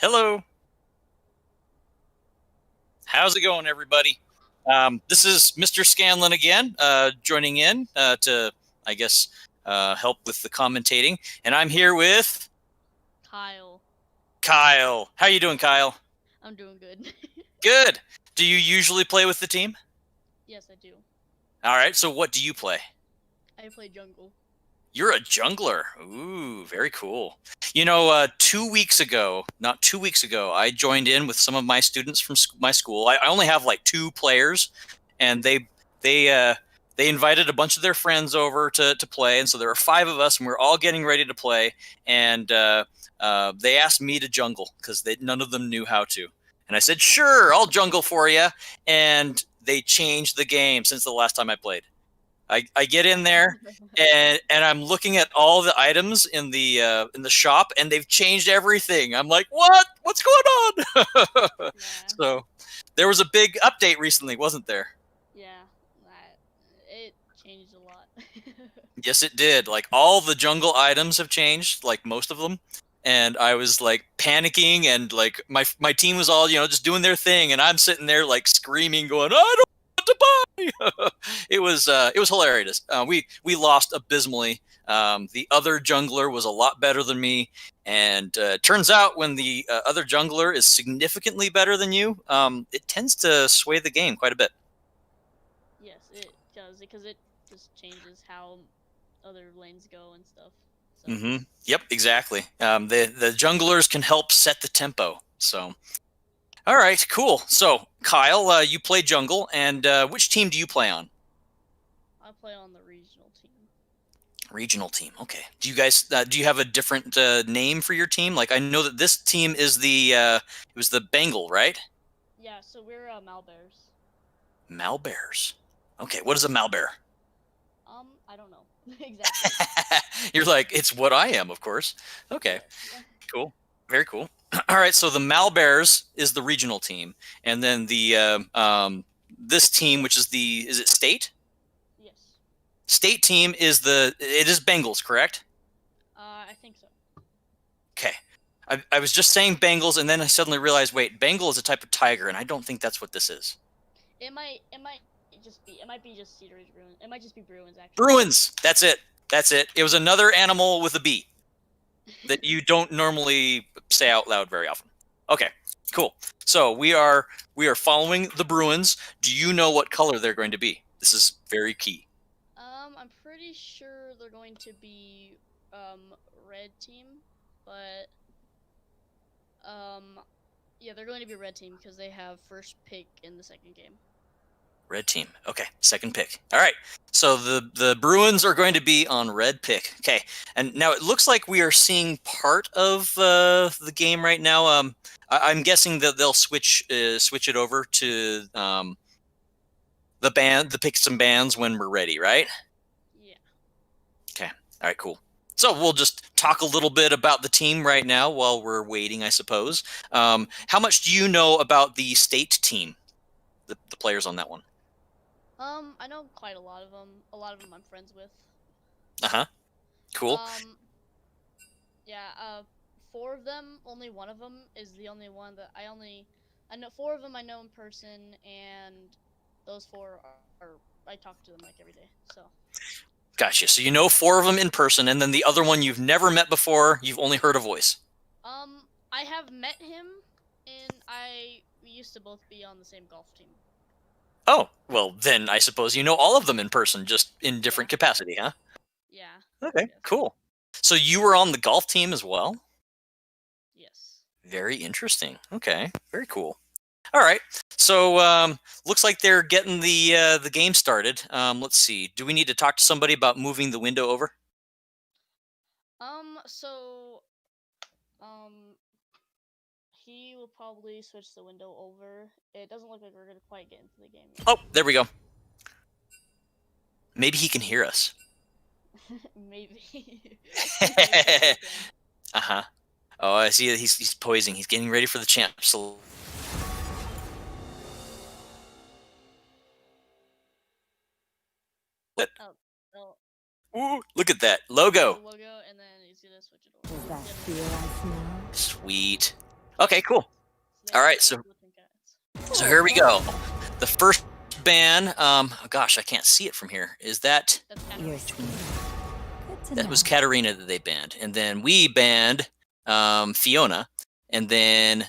Hello. How's it going, everybody? This is Mr. Scanlon again, joining in to, I guess, help with the commentating. And I'm here with Kyle. Kyle. How you doing, Kyle? I'm doing good. Good. Do you usually play with the team? Yes, I do. All right. So what do you play? I play jungle. You're a jungler. Ooh, very cool. 2 weeks ago, not 2 weeks ago, I joined in with some of my students from my school. I only have like two players, and they uh, they invited a bunch of their friends over to play, and so there were five of us, and we are all getting ready to play. And they asked me to jungle because none of them knew how to, and I said, "Sure, I'll jungle for you." And they changed the game since the last time I played. I get in there and I'm looking at all the items in the shop, and they've changed everything. I'm like, what? What's going on? Yeah. So there was a big update recently, wasn't there? Yeah. It changed a lot. Yes, it did. Like all the jungle items have changed, like most of them. And I was like panicking, and like my team was all just doing their thing, and I'm sitting there like screaming, going, I don't want to buy. It was hilarious. We lost abysmally. The other jungler was a lot better than me, and turns out when the other jungler is significantly better than you, it tends to sway the game quite a bit. Yes, it does because it just changes how other lanes go and stuff. So. Mm-hmm. Yep, exactly. The junglers can help set the tempo. So, all right, cool. So, Kyle, you play jungle, and which team do you play on? I play on the regional team. Regional team. Okay. Do you guys do you have a different name for your team? Like, I know that this team is it was the Bengal, right? Yeah, so we're Malbears. Malbears. Okay, what is a Malbear? I don't know exactly. You're like, it's what I am, of course. Okay, Yes. cool. Very cool. All right, so the Malbears is the regional team, and then this team, which is is it state? Yes. State team it is Bengals, correct? I think so. Okay. I was just saying Bengals, and then I suddenly realized, wait, Bengal is a type of tiger, and I don't think that's what this is. It might just be. It might be just Cedar Ridge Bruins. It might just be Bruins actually. Bruins. That's it. That's it. It was another animal with a B that you don't normally say out loud very often. Okay, cool. So we are following the Bruins. Do you know what color they're going to be? This is very key. I'm pretty sure they're going to be red team, but yeah, they're going to be red team because they have first pick in the second game. Red team. Okay, second pick. All right. So the Bruins are going to be on red pick. Okay, and now it looks like we are seeing part of the game right now. I'm guessing that they'll switch it over to the picks and bans when we're ready, right? Yeah. Okay. All right. Cool. So we'll just talk a little bit about the team right now while we're waiting, I suppose. How much do you know about the state team, the players on that one? I know quite a lot of them. A lot of them I'm friends with. Uh-huh. Cool. Yeah. Four of them. Only one of them is the only one that I know. Four of them I know in person, and those four are I talk to them like every day. So. Gotcha. So you know four of them in person, and then the other one you've never met before. You've only heard a voice. I have met him, and we used to both be on the same golf team. Oh, well, then I suppose you know all of them in person, just in different capacity, huh? Yeah. Okay, Yes. cool. So you were on the golf team as well? Yes. Very interesting. Okay, very cool. All right. So looks like they're getting the game started. Let's see. Do we need to talk to somebody about moving the window over? So, he will probably switch the window over. It doesn't look like we're gonna quite get into the game yet. Oh, there we go. Maybe he can hear us. Maybe. Uh-huh. Oh, I see. He's poising. He's getting ready for the champ. So Oh, ooh, look at that logo. the logo, and then he's gonna switch it over. Is that fear I smell? Sweet. Okay, cool. So they All have right, 12 so lifting cats. so here we go. The first ban. Oh gosh, I can't see it from here. Is that That's You're Katarina. scared. Good to that know. was Katarina that they banned, and then we banned Fiona, and then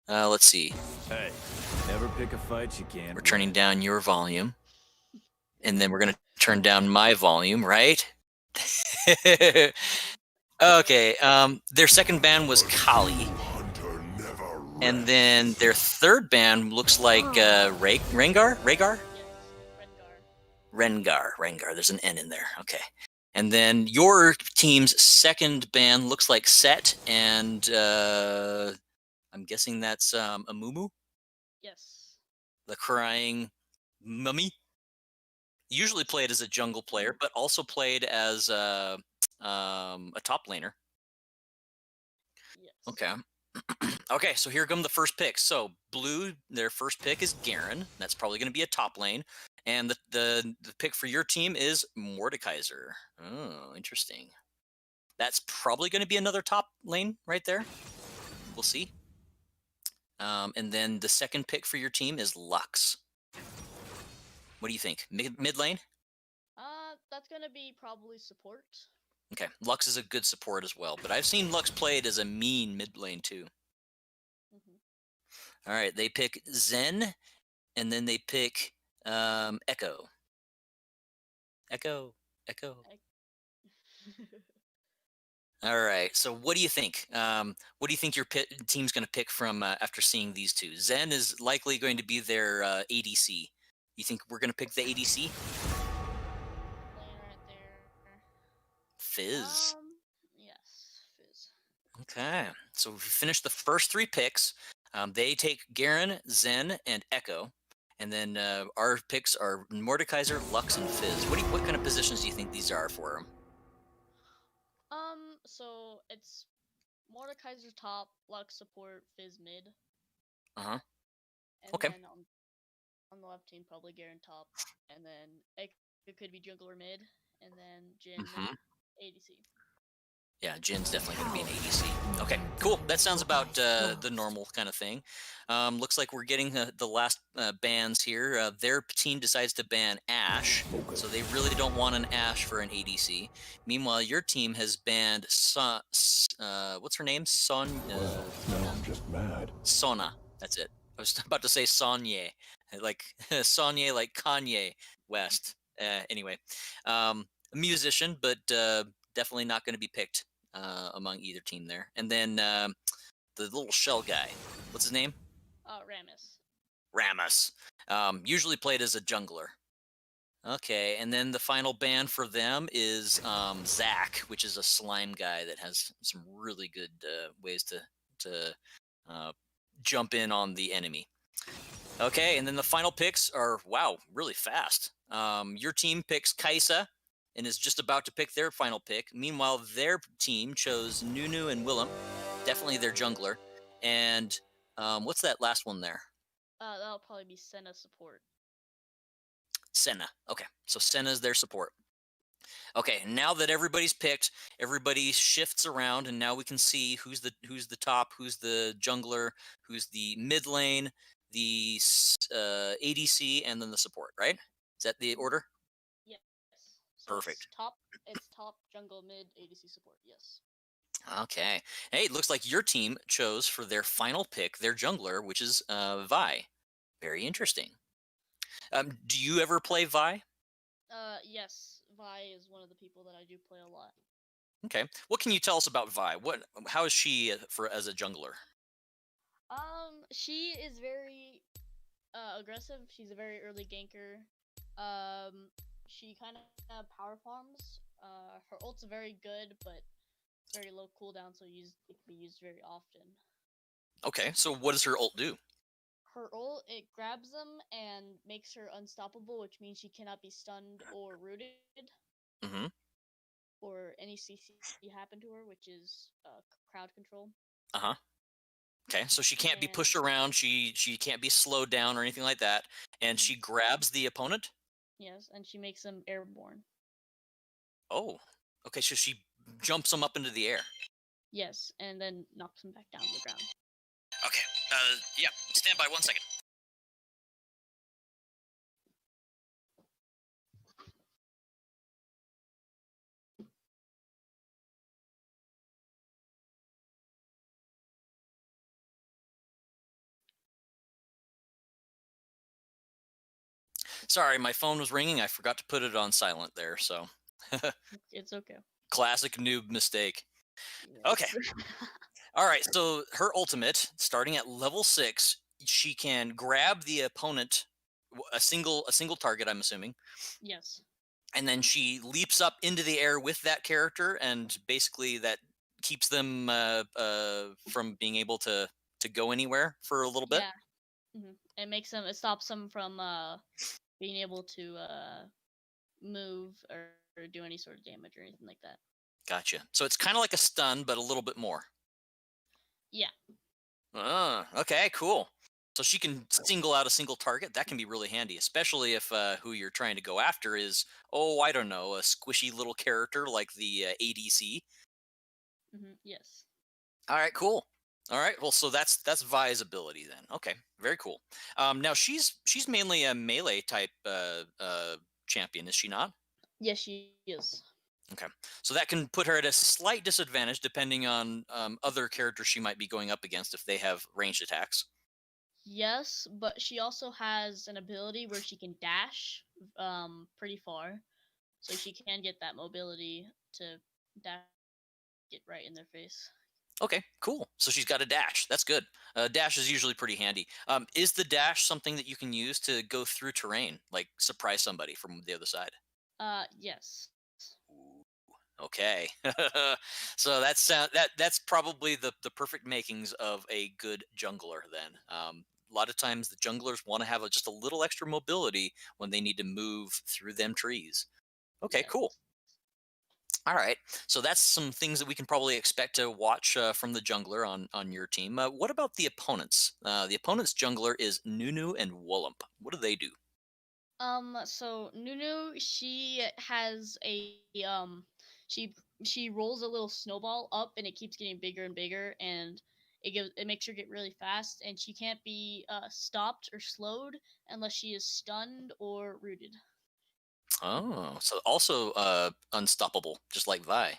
let's see. Hey, never pick a fight you can't We're turning win. down your volume, and then we're gonna turn down my volume, right? Okay. Their second ban was Kali, and then their third ban looks like Rengar. Rhaegar. Yes, Rengar. Rengar. There's an N in there. Okay. And then your team's second ban looks like Set, and I'm guessing that's a Mumu, Yes. the crying mummy. Usually Yes. played as a jungle player, but also played as a top laner. Yes. Okay. Okay, so here come the first picks. So blue, their first pick is Garen. That's probably going to be a top lane, and the pick for your team is Mordekaiser. Oh, interesting. That's probably going to be another top lane right there. We'll see. And then the second pick for your team is Lux. What do you think? Mid lane? That's gonna be probably support. Okay, Lux is a good support as well, but I've seen Lux played as a mean mid lane too. Hmm. All right, they pick Zen, and then they pick Echo. Echo. Echo. All right. So, what do you think? What do you think your team's going to pick from after seeing these two? Zen is likely going to be their ADC. You think we're going to pick the ADC? Lane right there. Fizz. Yes, Fizz. Okay. So we finished the first three picks. They take Garen, Zen, and Echo. And then our picks are Mordekaiser, Lux, and Fizz. What kind of positions do you think these are for them? So it's Mordekaiser top, Lux support, Fizz mid, Uh huh. and Okay. then on the left team probably Garen top, and then it could be jungler mid, and then Jin Mm-hmm. ADC. Yeah, Jin's definitely going to be an ADC. Okay, cool. That sounds about the normal kind of thing. Looks like we're getting the last bans here. Their team decides to ban Ashe, so they really don't want an Ashe for an ADC. Meanwhile, your team has banned what's her name? Now I'm just mad. Sona. That's it. I was about to say Sonye, like Sonye, like Kanye West. Anyway, a musician, but definitely not going to be picked among either team there. And then the little shell guy, what's his name? Rammus. Rammus. Usually played as a jungler. Okay, and then the final ban for them is Zac, which is a slime guy that has some really good ways to uh, jump in on the enemy. Okay, and then the final picks are, wow, really fast. Your team picks Kaisa and is just about to pick their final pick. Meanwhile, their team chose Nunu and Willem, definitely their jungler. And what's that last one there? That'll probably be Senna support. Senna. Okay, so Senna's their support. Okay, now that everybody's picked, everybody shifts around, and now we can see who's the top, who's the jungler, who's the mid lane, the ADC, and then the support. Right? Is that the order? Yes. So Perfect. it's top jungle mid ADC support. Yes. Okay. Hey, it looks like your team chose for their final pick their jungler, which is Vi. Very interesting. Do you ever play Vi? Yes. Vi is one of the people that I do play a lot. Okay. What can you tell us about Vi? How is she for as a jungler? She is very aggressive. She's a very early ganker. She kind of power farms. Her ult's very good, but it's very low cooldown, so it can be used very often. Okay. So what does her ult do? Her ult, it grabs them and makes her unstoppable, which means she cannot be stunned or rooted, Mm-hmm. or any CC happen to her, which is crowd control. Uh-huh. Okay, so she can't be And pushed around. She can't be slowed down or anything like that. And she grabs the opponent. yes, and she makes them airborne. Oh, okay. So she jumps them up into the air. Yes, and then knocks them back down to the ground. Yeah, stand by 1 second. Sorry, my phone was ringing. I forgot to put it on silent there. So, It's okay. classic noob mistake. Okay. Yes. All right. So her ultimate, starting at level 6, she can grab the opponent, a single target. I'm assuming, Yes. and then she leaps up into the air with that character, and basically that keeps them from being able to go anywhere for a little bit. Yeah. It makes them. It stops them from being able to move or do any sort of damage or anything like that. Gotcha. So it's kind of like a stun, but a little bit more. Yeah. Okay, cool. So she can single out a single target. That can be really handy, especially if who you're trying to go after is, oh, I don't know, a squishy little character like the ADC. Yes. All right, cool. All right, well, so that's Vi's ability then. Okay, very cool. Now she's mainly a melee type champion, is she not? Yes, she is. Okay, so that can put her at a slight disadvantage depending on other characters she might be going up against if they have ranged attacks. Yes, but she also has an ability where she can dash pretty far. So she can get that mobility to dash get right in their face. Okay, cool. So she's got a dash. That's good. Dash is usually pretty handy. Is the dash something that you can use to go through terrain, like surprise somebody from the other side? Yes. Okay, so that's probably the perfect makings of a good jungler. Then a lot of times the junglers want to have just a little extra mobility when they need to move through them trees. Okay, Yes. cool. All right, so that's some things that we can probably expect to watch from the jungler on your team. What about the opponents? The opponent's jungler is Nunu and Wollump. What do they do? So Nunu, she has a she she rolls a little snowball up and it keeps getting bigger and bigger and it makes her get really fast and she can't be stopped or slowed unless she is stunned or rooted. Oh, so also unstoppable, just like Vi.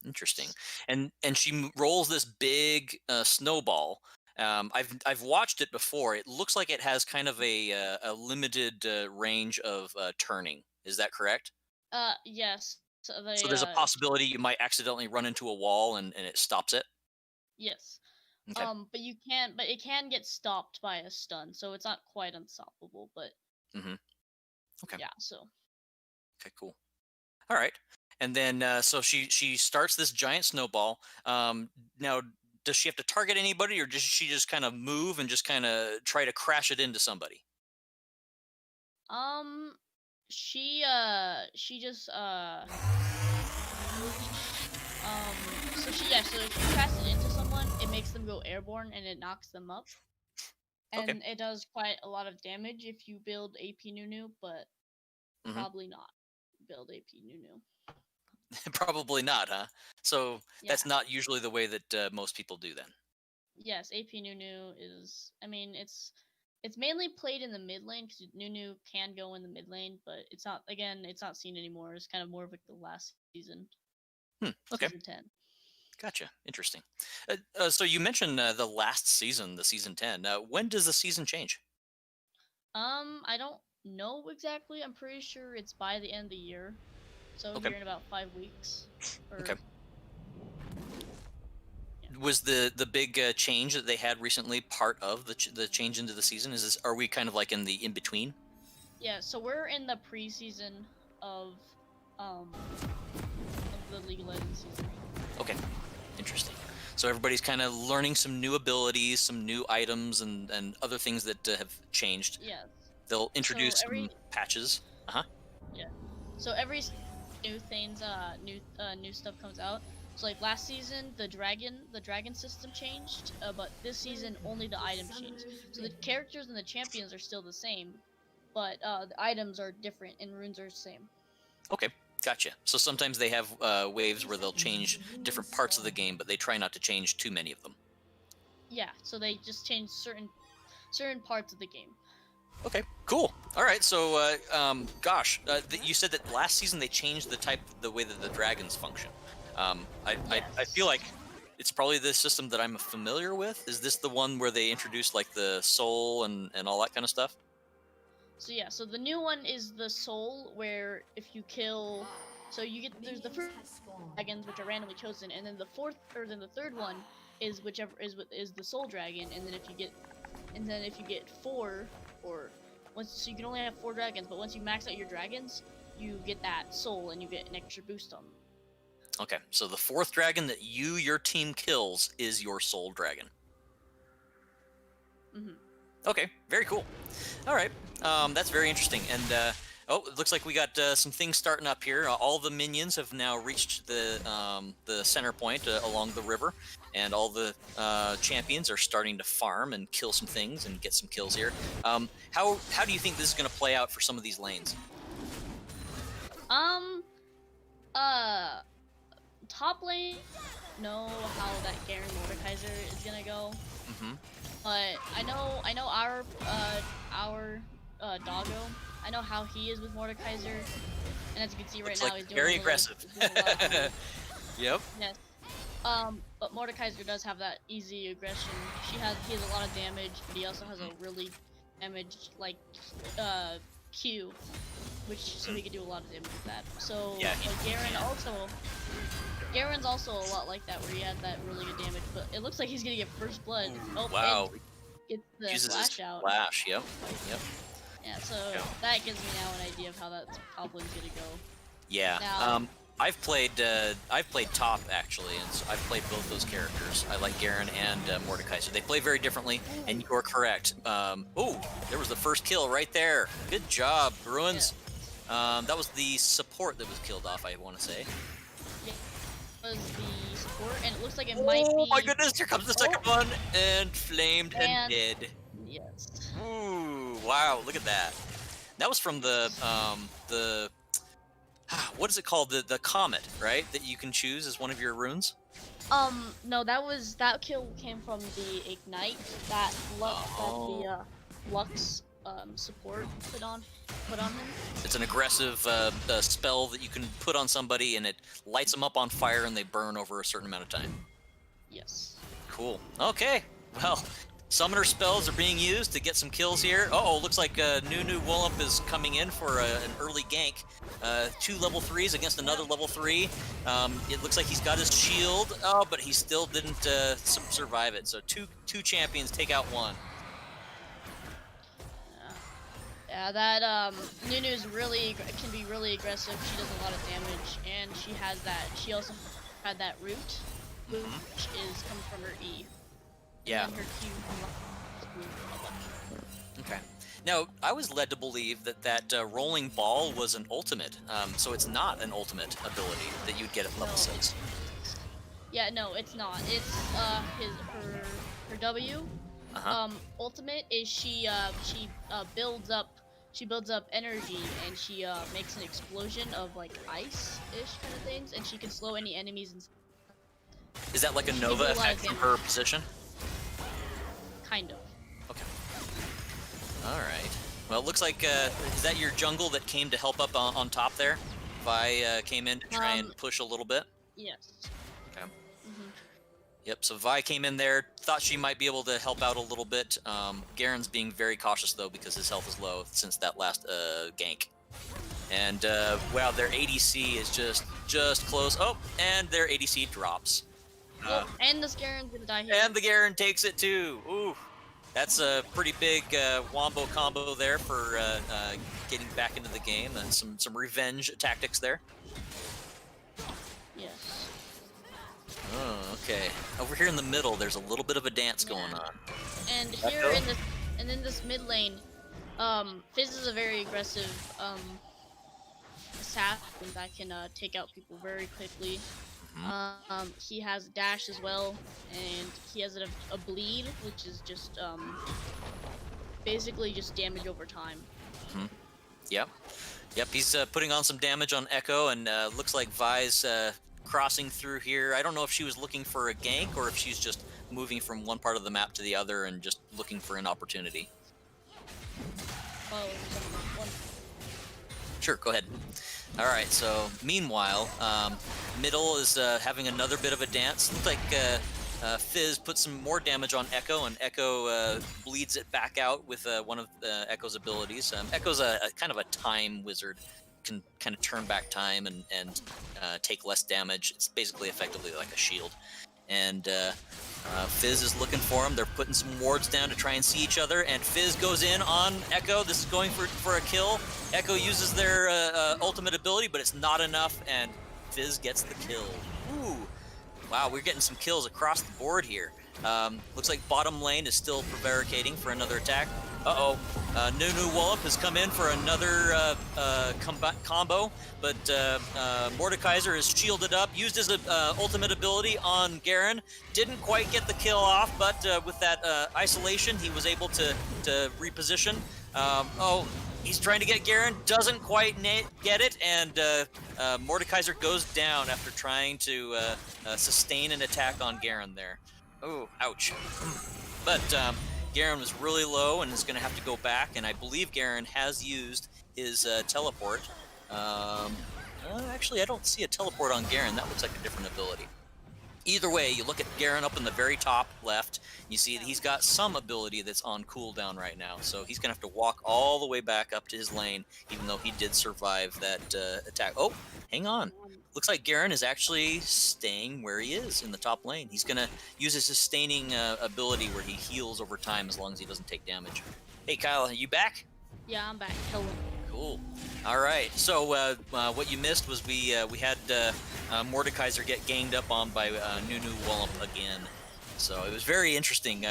Interesting. And she rolls this big snowball. I've watched it before. It looks like it has kind of a limited range of turning. Is that correct? Yes. So So they there's a possibility you might accidentally run into a wall and it stops it. yes. Okay. But it can get stopped by a stun, so it's not quite unstoppable, but Mm-hmm. Okay. yeah, so Okay. Cool. All right. And then so she starts this giant snowball. Now, does she have to target anybody, or does she just kind of move and just kind of try to crash it into somebody? um she just so if you cast it into someone, it makes them go airborne and it knocks them up. Okay. And it does quite a lot of damage if you build AP Nunu, but Hmm. probably not build AP Nunu. Probably not, huh? So Yeah. that's not usually the way that most people do then. Yes, AP Nunu is. I mean, it's mainly played in the mid lane because Nunu can go in the mid lane, but it's not. Again, it's not seen anymore. It's kind of more of like the last season, Okay. season 10. Gotcha. Interesting. So you mentioned the last season, the season 10. When does the season change? I don't know exactly. I'm pretty sure it's by the end of the year. So Okay. here in about 5 weeks. Okay. Or Was the big change that they had recently part of the change into the season? Are we kind of like in the in between? yeah, so we're in the preseason of um of the League of Legends season. Okay. Interesting. So everybody's kind of learning some new abilities, some new items, and other things that have changed. Yes. They'll So introduce every some patches. Uh huh. yeah. So every new things new stuff comes out. So like last season the dragon system changed, but this season only the items changed. So the characters and the champions are still the same, but the items are different and runes are the same. Okay. Gotcha. So sometimes they have waves where they'll change different parts of the game, but they try not to change too many of them. Yeah, so they just changed certain parts of the game. Okay, cool. All right, so gosh, you said that last season they changed the way that the dragons function. I feel like it's probably the system that I'm familiar with. Is this the one where they introduced like the soul and all that kind of stuff? So yeah, so the new one is the soul, where if you kill, so you get there's the first dragons which are randomly chosen, and then the third one is whichever is the soul dragon, and then if you get four, or so you can only have 4 dragons, but once you max out your dragons, you get that soul and you get an extra boost on them. Okay, so the 4th dragon that your team kills is your soul dragon. Mm-hmm. Okay, very cool. All right, that's very interesting. And oh, it looks like we got some things starting up here. All the minions have now reached the center point along the river, and all the champions are starting to farm and kill some things and get some kills here. How do you think this is going to play out for some of these lanes? Top lane, know how that Garen Mordekaiser is gonna go. Mm-hmm. But I know our doggo. I know how he is with Mordekaiser, and as you can see right Looks now, like he's doing very a little, aggressive. he's doing a lot of Yep. yes. But Mordekaiser does have that easy aggression. He has a lot of damage, but he also has a really damaged like Q, which so he can do a lot of damage with that. So Yeah, Garen's also a lot like that, where he has that really good damage. But it looks like he's gonna get first blood. Ooh, wow. And gets the Uses flash his out. flash. Yep. Yep. Yeah, so Yeah. that gives me now an idea of how that top lane's gonna go. Yeah. Now- I've played top actually, and so I've played both those characters. I like Garen and Mordekaiser. They play very differently, and you're correct. Oh, there was the first kill right there. Good job, Bruins. That was the support that was killed off, I want to say. Yeah, was the support, and it looks like it might be. Oh my goodness! Here comes the second one, and flamed and dead. Yes. Ooh! Wow! Look at that. That was from the what is it called? The comet, right? That you can choose as one of your runes. No, that kill came from the ignite that the Lux support put on him. It's an aggressive spell that you can put on somebody, and it lights them up on fire, and they burn over a certain amount of time. Yes. Cool. Okay. Well, summoner spells are being used to get some kills here. Uh-oh, looks like Nunu Wollump is coming in for an early gank. 2 level 3s against another level 3. It looks like he's got his shield. Oh, but he still didn't survive it. So two champions take out one. Yeah, that Nunu's can be really aggressive. She does a lot of damage, and she also had that root, which is coming from her E. Yeah. And her Q. Okay. Now, I was led to believe that rolling ball was an ultimate, so it's not an ultimate ability that you'd get at level 6. Yeah, no, it's not. It's her W. Ultimate is she builds up energy, and she makes an explosion of like ice-ish kind of things, and she can slow any enemies. Is that like a Nova effect from her position? Kind of. Okay. All right. Well, it looks like is that your jungle that came to help up on top there? Vi came in to try and push a little bit. Yes. Okay. Yep. So Vi came in there, thought she might be able to help out a little bit. Garen's being very cautious though, because his health is low since that last gank. And wow, their ADC is just close. Oh, and their ADC drops. And this Garen's gonna die here. And the Garen takes it too. Ooh, that's a pretty big wombo combo there for getting back into the game. And some revenge tactics there. Yes. Oh, okay. Over here in the middle, there's a little bit of a dance going on. And here in this mid lane, Fizz is a very aggressive assassin that can take out people very quickly. He has dash as well, and he has a bleed, which is just basically just damage over time. Yep. He's putting on some damage on Echo, and looks like Vi's crossing through here. I don't know if she was looking for a gank or if she's just moving from one part of the map to the other and just looking for an opportunity. Oh, one. Sure, go ahead. All right, so meanwhile, middle is having another bit of a dance. Looks like Fizz put some more damage on Echo, and Echo bleeds it back out with one of Echo's abilities. Echo's a kind of a time wizard, can kind of turn back time and take less damage. It's basically effectively like a shield. And Fizz is looking for him. They're putting some wards down to try and see each other, and Fizz goes in on Echo. This is going for a kill. Echo uses their ultimate ability, but it's not enough, and Fizz gets the kill. Ooh. Wow, we're getting some kills across the board here. Looks like bottom lane is still prevaricating for another attack. Uh-oh. Nunu Wallop has come in for another combo, but Mordekaiser is shielded up, used his ultimate ability on Garen. Didn't quite get the kill off, but with that isolation, he was able to reposition. Oh, he's trying to get Garen, doesn't quite get it, and Mordekaiser goes down after trying to sustain an attack on Garen there. Oh, ouch. But Garen was really low and is going to have to go back, and I believe Garen has used his teleport. Actually, I don't see a teleport on Garen. That looks like a different ability. Either way, you look at Garen up in the very top left, you see that he's got some ability that's on cooldown right now, so he's going to have to walk all the way back up to his lane, even though he did survive that attack. Oh, hang on. Looks like Garen is actually staying where he is in the top lane. He's going to use his sustaining ability where he heals over time as long as he doesn't take damage. Hey, Kyle, are you back? Yeah, I'm back. Hello. Cool. All right. So what you missed was we had Mordekaiser get ganged up on by Nunu Wallop again. So it was very interesting.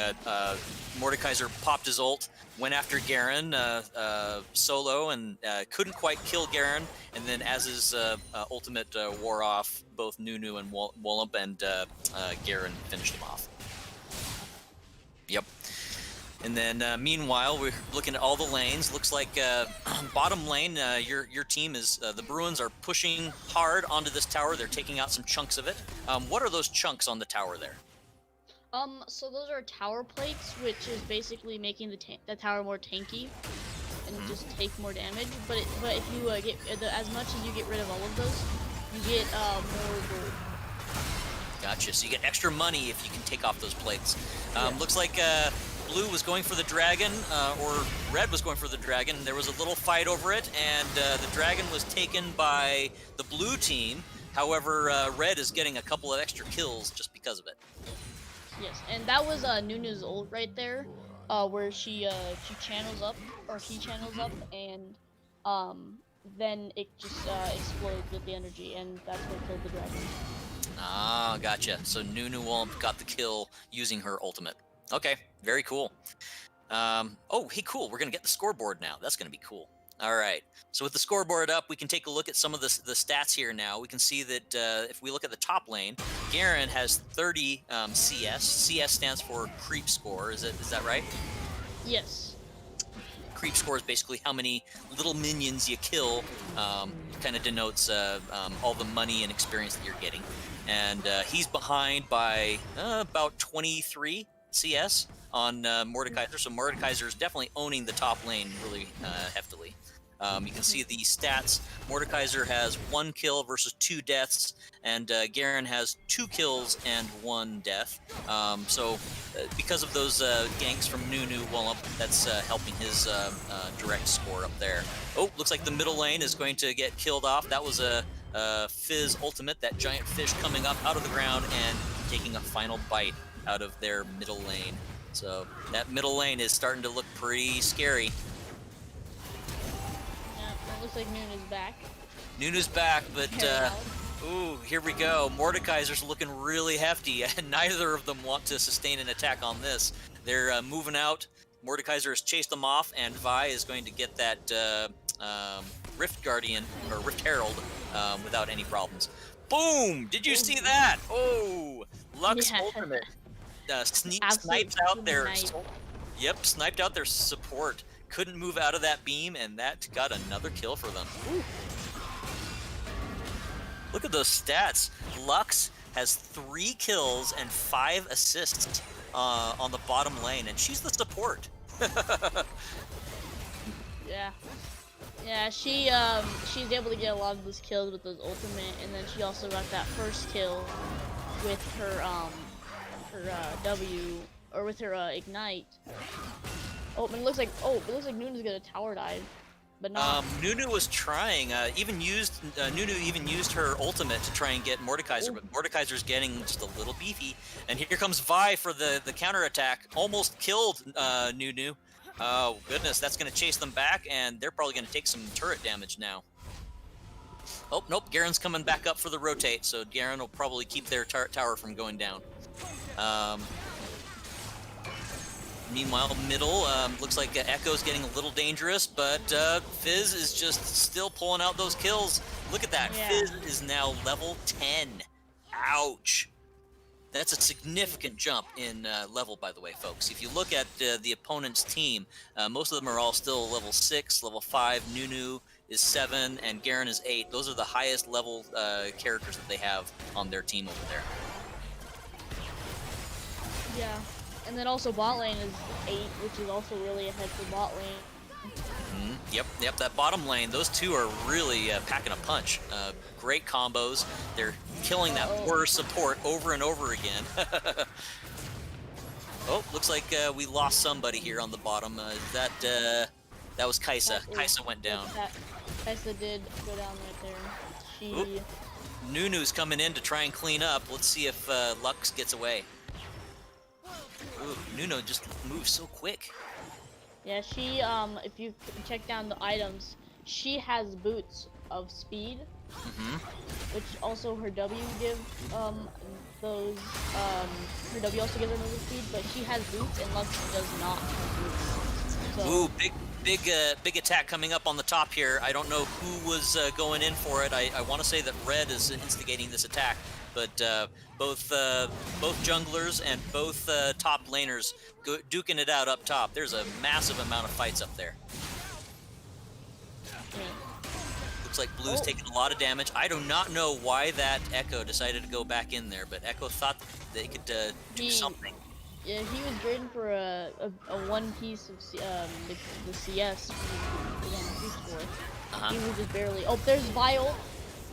Mordekaiser popped his ult, went after Garen solo, and couldn't quite kill Garen. And then as his ultimate wore off, both Nunu and Wallop and Garen finished him off. Yep. And then meanwhile, we're looking at all the lanes. Looks like bottom lane, your team is, the Bruins are pushing hard onto this tower. They're taking out some chunks of it. What are those chunks on the tower there? So those are tower plates, which is basically making the tower more tanky and just take more damage. But if you get as much as you get rid of all of those, you get more gold. Gotcha. So you get extra money if you can take off those plates. Looks like Blue was going for the dragon, or Red was going for the dragon. There was a little fight over it, and the dragon was taken by the blue team. However, Red is getting a couple of extra kills just because of it. Yes, and that was Nunu's ult right there, where she channels up, or he channels up, and then it just explodes with the energy, and that's what killed the dragon. Ah, gotcha. So Nunu Wallop got the kill using her ultimate. Okay, very cool. Oh, hey, cool. We're going to get the scoreboard now. That's going to be cool. All right. So with the scoreboard up, we can take a look at some of the stats here now. We can see that if we look at the top lane, Garen has 30 CS. CS stands for creep score. Is that right? Yes. Creep score is basically how many little minions you kill. Kind of denotes all the money and experience that you're getting. And he's behind by about 23 CS on Mordekaiser. So Mordekaiser is definitely owning the top lane really heftily. You can see the stats. Mordekaiser has 1 kill versus 2 deaths, and Garen has 2 kills and 1 death. So because of those ganks from Nunu Wallop, that's helping his direct score up there. Oh, looks like the middle lane is going to get killed off. That was a Fizz ultimate, that giant fish coming up out of the ground and taking a final bite out of their middle lane. So that middle lane is starting to look pretty scary. Looks like Nunu's back. Nunu's back, but ooh, here we go. Mordekaiser's looking really hefty, and neither of them want to sustain an attack on this. They're moving out. Mordekaiser has chased them off, and Vi is going to get that Rift Guardian, or Rift Herald, without any problems. Boom! Did you see that? Oh, Lux ultimate. Snipes out their sniped out their support. Couldn't move out of that beam, and that got another kill for them. Ooh. Look at those stats. Lux has 3 kills and 5 assists. on the bottom lane, and she's the support. Yeah. Yeah, she's able to get a lot of those kills with those ultimate, and then she also got that first kill with her W, or with her ignite. Oh, but it looks like Nuna's gonna tower dive, but not. Nunu was trying, Nunu even used her ultimate to try and get Mordekaiser, Ooh. but Mordekaiser's getting just a little beefy. And here comes Vi for the counterattack. Almost killed Nunu. Oh, goodness, that's going to chase them back, and they're probably going to take some turret damage now. Oh, nope, Garen's coming back up for the rotate, so Garen will probably keep their tower from going down. Meanwhile, middle, looks like Echo's getting a little dangerous, but Fizz is just still pulling out those kills. Look at that. Yeah. Fizz is now level 10. Ouch. That's a significant jump in level, by the way, folks. If you look at the opponent's team, most of them are all still level 6, level 5. Nunu is 7, and Garen is 8. Those are the highest level characters that they have on their team over there. Yeah. And then also bot lane is 8, which is also really ahead for bot lane. Yep, that bottom lane, those two are really packing a punch. Great combos. They're killing that poor support over and over again. Oh, looks like we lost somebody here on the bottom. That was Kaisa. Kaisa went down. Kaisa did go down right there. She... Oop. Nunu's coming in to try and clean up. Let's see if Lux gets away. Ooh, Nuno just moves so quick. Yeah, she, if you check down the items, she has boots of speed, which also her W give, those, her W also gives her another speed, but she has boots and Lux does not have boots. So, ooh, big attack coming up on the top here. I don't know who was going in for it. I want to say that Red is instigating this attack, but both junglers and both top laners duking it out up top. There's a massive amount of fights up there. yeah. Looks like Blue's taking a lot of damage. I do not know why that Echo decided to go back in there, but Echo thought they could do something. Yeah, he was grading for a one piece of the CS. He was just barely. Oh, there's Vile.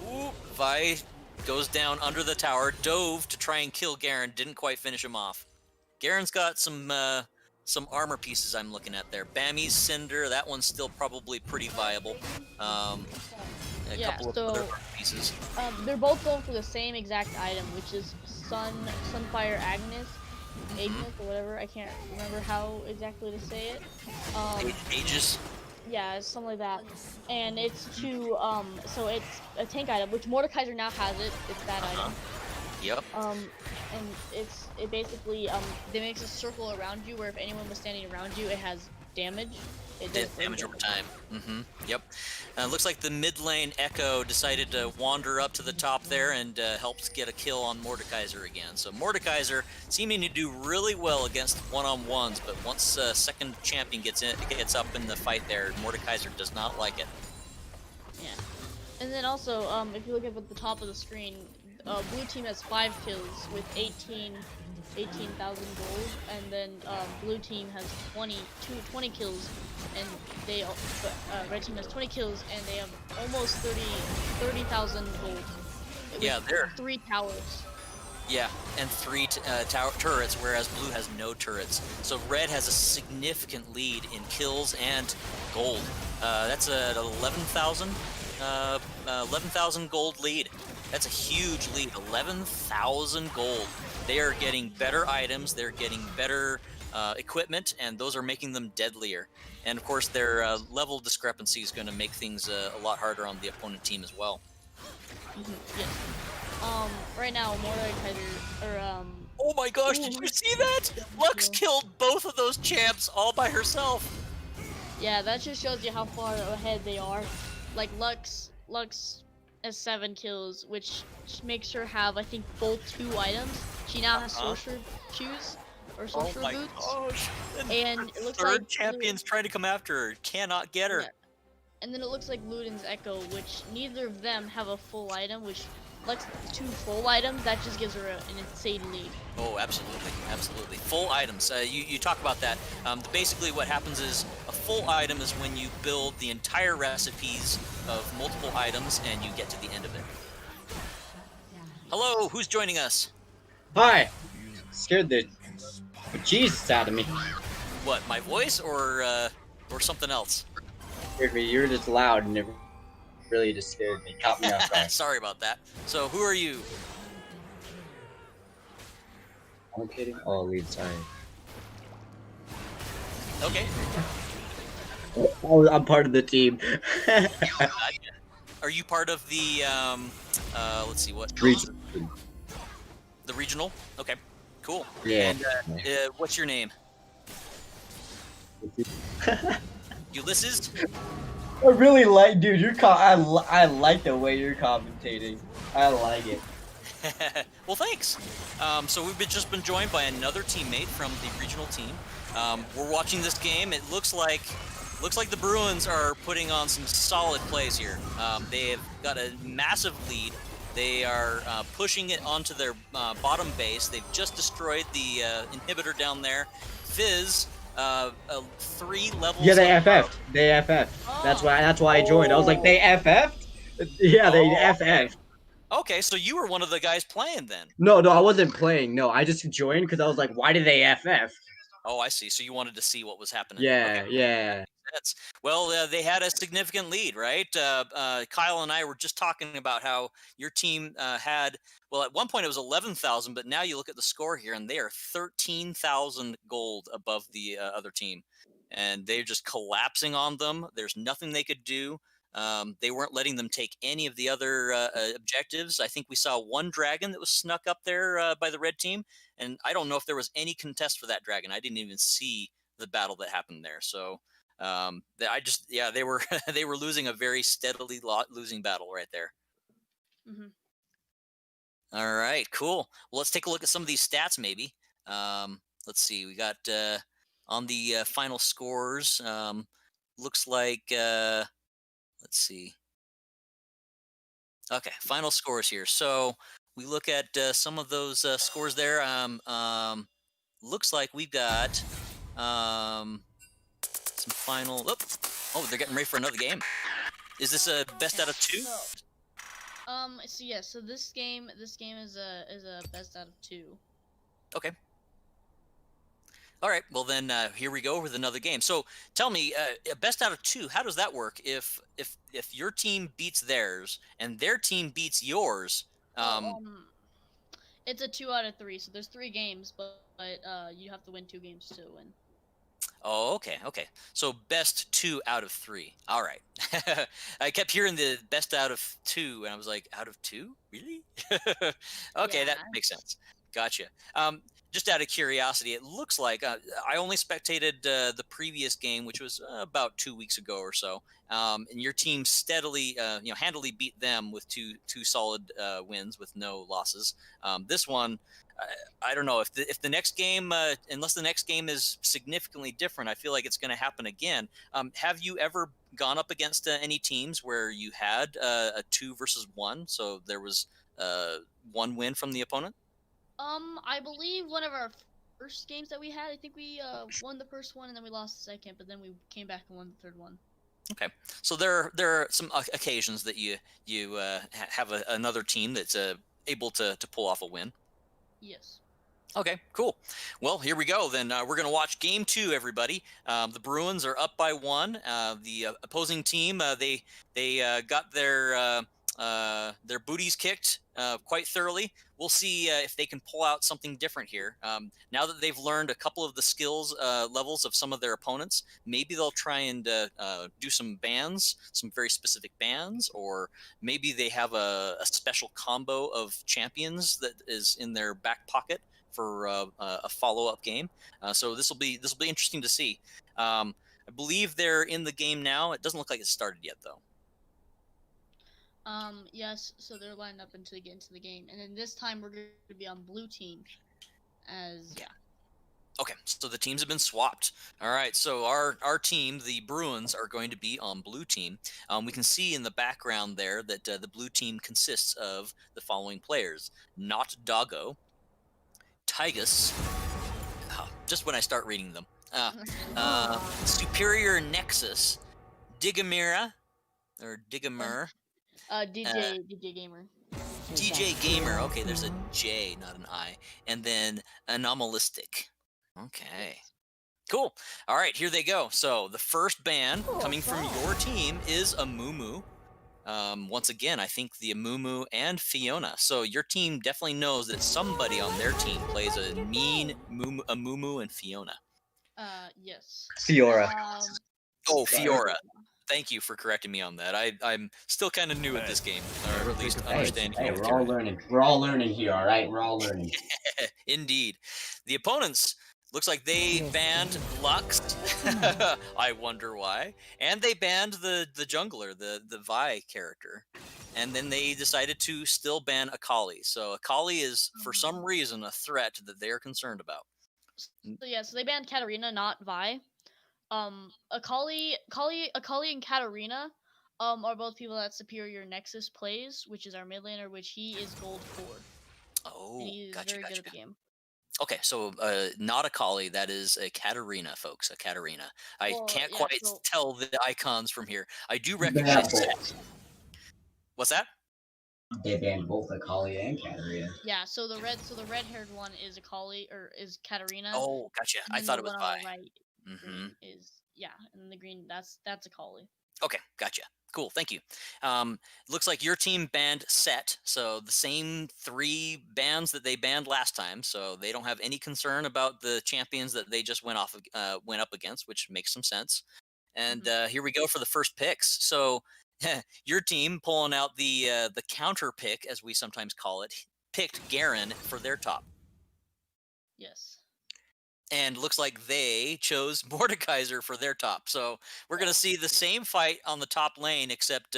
Ooh, Vi goes down under the tower, dove to try and kill Garen, didn't quite finish him off. Garen's got some armor pieces I'm looking at there. Bammy's Cinder, that one's still probably pretty viable. Couple of other armor pieces. They're both going for the same exact item, which is Sunfire Agnes. Agnes or whatever, I can't remember how exactly to say it. Aegis. Yeah, it's something like that. And it's to, so it's a tank item, which Mordekaiser now has it. It's that item. Yep. And it basically, it makes a circle around you where if anyone was standing around you, it has damage. It does damage over time. Yep. Looks like the mid lane Echo decided to wander up to the top there and helped get a kill on Mordekaiser again. So Mordekaiser seeming to do really well against one-on-ones, but once second champion gets up in the fight there, Mordekaiser does not like it. Yeah. And then also, if you look up at the top of the screen, blue team has 5 kills with 18,000 gold, and then blue team has 20 kills, and red team has 20 kills, and they have almost 30,000 gold. Yeah, they're 3 towers. Yeah, and 3 turrets, whereas blue has no turrets. So red has a significant lead in kills and gold. That's an 11,000 gold lead. That's a huge lead, 11,000 gold. They are getting better items, they're getting better equipment, and those are making them deadlier. And of course, their level discrepancy is going to make things a lot harder on the opponent team as well. Yes. Right now, Mordekaiser, oh my gosh, did you see that? Lux killed both of those champs all by herself. Yeah, that just shows you how far ahead they are. Like Lux has 7 kills, which makes her have, I think, full 2 items. She now has sorcerer shoes or sorcerer boots. Gosh. And it looks third like champion's trying to come after her, cannot get her. Yeah. And then it looks like Luden's Echo, which neither of them have a full item, which collects 2 full items, that just gives her an insane lead. Oh, absolutely, absolutely. Full items. You talk about that. Basically, what happens is a full item is when you build the entire recipes of multiple items and you get to the end of it. Hello, who's joining us? Hi! Scared the Jesus out of me. What, my voice or something else? Scared me. You were just loud and it really just scared me. Caught me off guard. Sorry about that. So, who are you? I'm kidding. Oh, lead, sorry. Okay. Oh, I'm part of the team. Are you part of the let's see, what? Region. The regional? Okay, cool. Yeah. And what's your name? Ulysses? I really like, dude. I like the way you're commentating. I like it. Well, thanks. So we've just been joined by another teammate from the regional team. We're watching this game. It looks like the Bruins are putting on some solid plays here. They have got a massive lead. They are pushing it onto their bottom base. They've just destroyed the inhibitor down there. Fizz, 3 levels. Yeah, they FF'd. They FF'd. That's why I joined. I was like, they FF'd? Yeah, they FF'd. Okay, so you were one of the guys playing then. No, I wasn't playing. No, I just joined because I was like, why did they FF? Oh, I see. So you wanted to see what was happening. Yeah, Okay. yeah. Well, they had a significant lead, right? Kyle and I were just talking about how your team had, well, at one point it was 11,000, but now you look at the score here and they are 13,000 gold above the other team. And they're just collapsing on them. There's nothing they could do. They weren't letting them take any of the other objectives. I think we saw one dragon that was snuck up there by the red team. And I don't know if there was any contest for that dragon. I didn't even see the battle that happened there. So they were they were losing a very steadily losing battle right there. Mhm. All right, cool. Well, let's take a look at some of these stats maybe. Let's see. We got on the final scores. Looks like let's see. Okay, final scores here. So we look at some of those scores there. Looks like we've got some final. Oh, they're getting ready for another game. Is this a best out of 2? So yeah, so this game is a best out of 2. Okay. All right. Well, then here we go with another game. So tell me, a best out of 2. How does that work? If your team beats theirs and their team beats yours, it's a 2 out of 3. So there's 3 games, but you have to win 2 games to win. Oh, okay. So best 2 out of 3. All right. I kept hearing the best out of 2, and I was like, out of 2? Really? Okay, that makes sense. Gotcha. Just out of curiosity, it looks like I only spectated the previous game, which was about 2 weeks ago or so, and your team steadily, handily beat them with two solid wins with no losses. This one, I don't know if the next game, unless the next game is significantly different, I feel like it's going to happen again. Have you ever gone up against any teams where you had a 2 versus 1, so there was 1 win from the opponent? I believe one of our first games that we had, I think we won the first one and then we lost the second, but then we came back and won the third one. Okay, so there are some occasions that you have another team that's able to pull off a win. Yes. Okay, cool. Well, here we go. Then we're going to watch game 2, everybody. The Bruins are up by 1. The opposing team, they got their booties kicked quite thoroughly. We'll see if they can pull out something different here. Now that they've learned a couple of the skills levels of some of their opponents, maybe they'll try and do some bans, some very specific bans, or maybe they have a special combo of champions that is in their back pocket for a follow-up game. So this will be interesting to see. I believe they're in the game now. It doesn't look like it started yet, though. Yes, so they're lined up to get into the game, and then this time we're going to be on blue team, as Okay, so the teams have been swapped. All right, so our team, the Bruins, are going to be on blue team. We can see in the background there that the blue team consists of the following players: Not Doggo, Tygus. Just when I start reading them, Superior Nexus, Digamira or Digamir, DJ Gamer. DJ Gamer. Okay, there's a J, not an I, and then Anomalistic. Okay. Yes. Cool. All right, here they go. So the first band coming from your team is Amumu. Once again, I think the Amumu and Fiona. So your team definitely knows that somebody on their team plays a mean Amumu and Fiona. Yes. Fiora. Oh, Sorry. Fiora. Thank you for correcting me on that. I'm still kind of new at this game, or at least understanding. Hey, we're all learning. We're all learning here, all right? We're all learning. Indeed. The opponents looks like they banned Lux. I wonder why. And they banned the jungler, the Vi character. And then they decided to still ban Akali. So Akali is for some reason a threat that they are concerned about. So they banned Katarina, not Vi. Akali and Katarina are both people that Superior Nexus plays, which is our mid laner, which he is gold 4. Oh, And he is very good at the game. Okay, so not Akali, that is a Katarina, folks, a Katarina. I can't quite tell the icons from here. I do recognize it. What's that? They banned both Akali and Katarina. Yeah, so the red-haired one is Akali, or is Katarina. Oh, gotcha. I thought it was Vi. Right, green is, yeah, and the green, that's Akali. Okay, gotcha. Cool, thank you. Looks like your team banned Set, so the same 3 bans that they banned last time. So they don't have any concern about the champions that they just went up against, which makes some sense. And here we go for the first picks. So your team pulling out the counter pick, as we sometimes call it, picked Garen for their top. Yes. And looks like they chose Mordekaiser for their top. So we're going to see the same fight on the top lane, except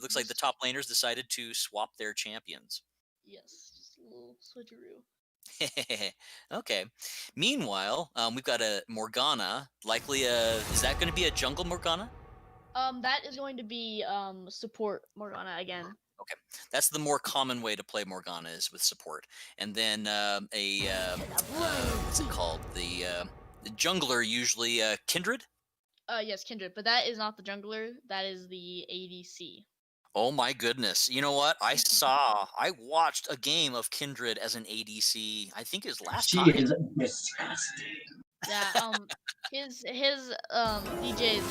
looks like the top laners decided to swap their champions. Yes, just a little switcheroo. Okay. Meanwhile, we've got a Morgana. Likely, is that going to be a jungle Morgana? That is going to be support Morgana again. Okay, that's the more common way to play Morgana is with support, and then what's it called? The jungler usually Kindred. Yes, Kindred, but that is not the jungler. That is the ADC. Oh my goodness! You know what? I watched a game of Kindred as an ADC. I think it was last time. She is disgusting. Yeah. His DJ's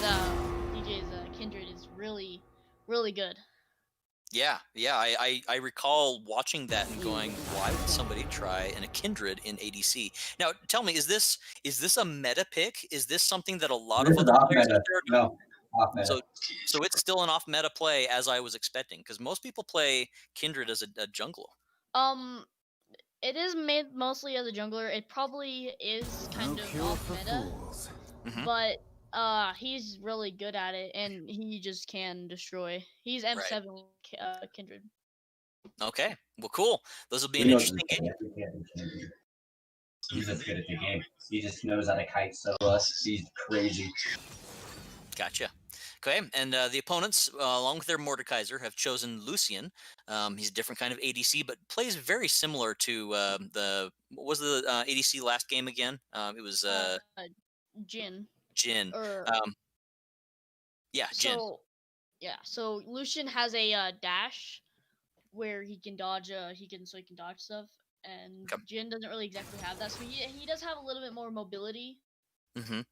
Kindred is really good. Yeah. I recall watching that and going, why would somebody try a Kindred in ADC? Now, tell me, is this a meta pick? Is this something that a lot of other players out there do? No, off meta. So it's still an off meta play, as I was expecting, because most people play Kindred as a jungler. It is made mostly as a jungler. It probably is kind of off meta, but he's really good at it, and he just can destroy. He's M7 Kindred. Okay, well, cool. Those will be an interesting game. He's just good at the game. He just knows how to kite so he's crazy. Gotcha. Okay, and the opponents, along with their Mordekaiser, have chosen Lucian. He's a different kind of ADC, but plays very similar to what was the ADC last game again? It was Jhin. Jhin. Yeah, Jhin. So Lucian has a dash where he can dodge. He can dodge stuff, and Jhin doesn't really exactly have that. So he does have a little bit more mobility. Than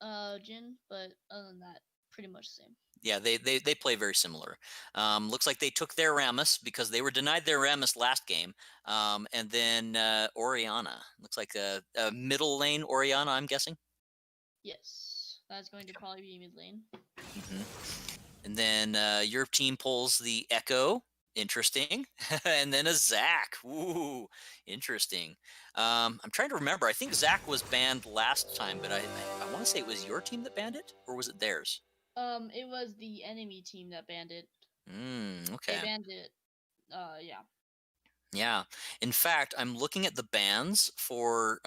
Jhin, but other than that, pretty much the same. Yeah, they play very similar. Looks like they took their Rammus because they were denied their Rammus last game. And then Orianna. Looks like a middle lane Orianna, I'm guessing? Yes, that's going to probably be mid lane. And then your team pulls the Echo. Interesting. And then a Zac. Ooh, interesting. I'm trying to remember. I think Zac was banned last time, but I want to say it was your team that banned it, or was it theirs? It was the enemy team that banned it. Okay. They banned it. Yeah. Yeah. In fact, I'm looking at the bans for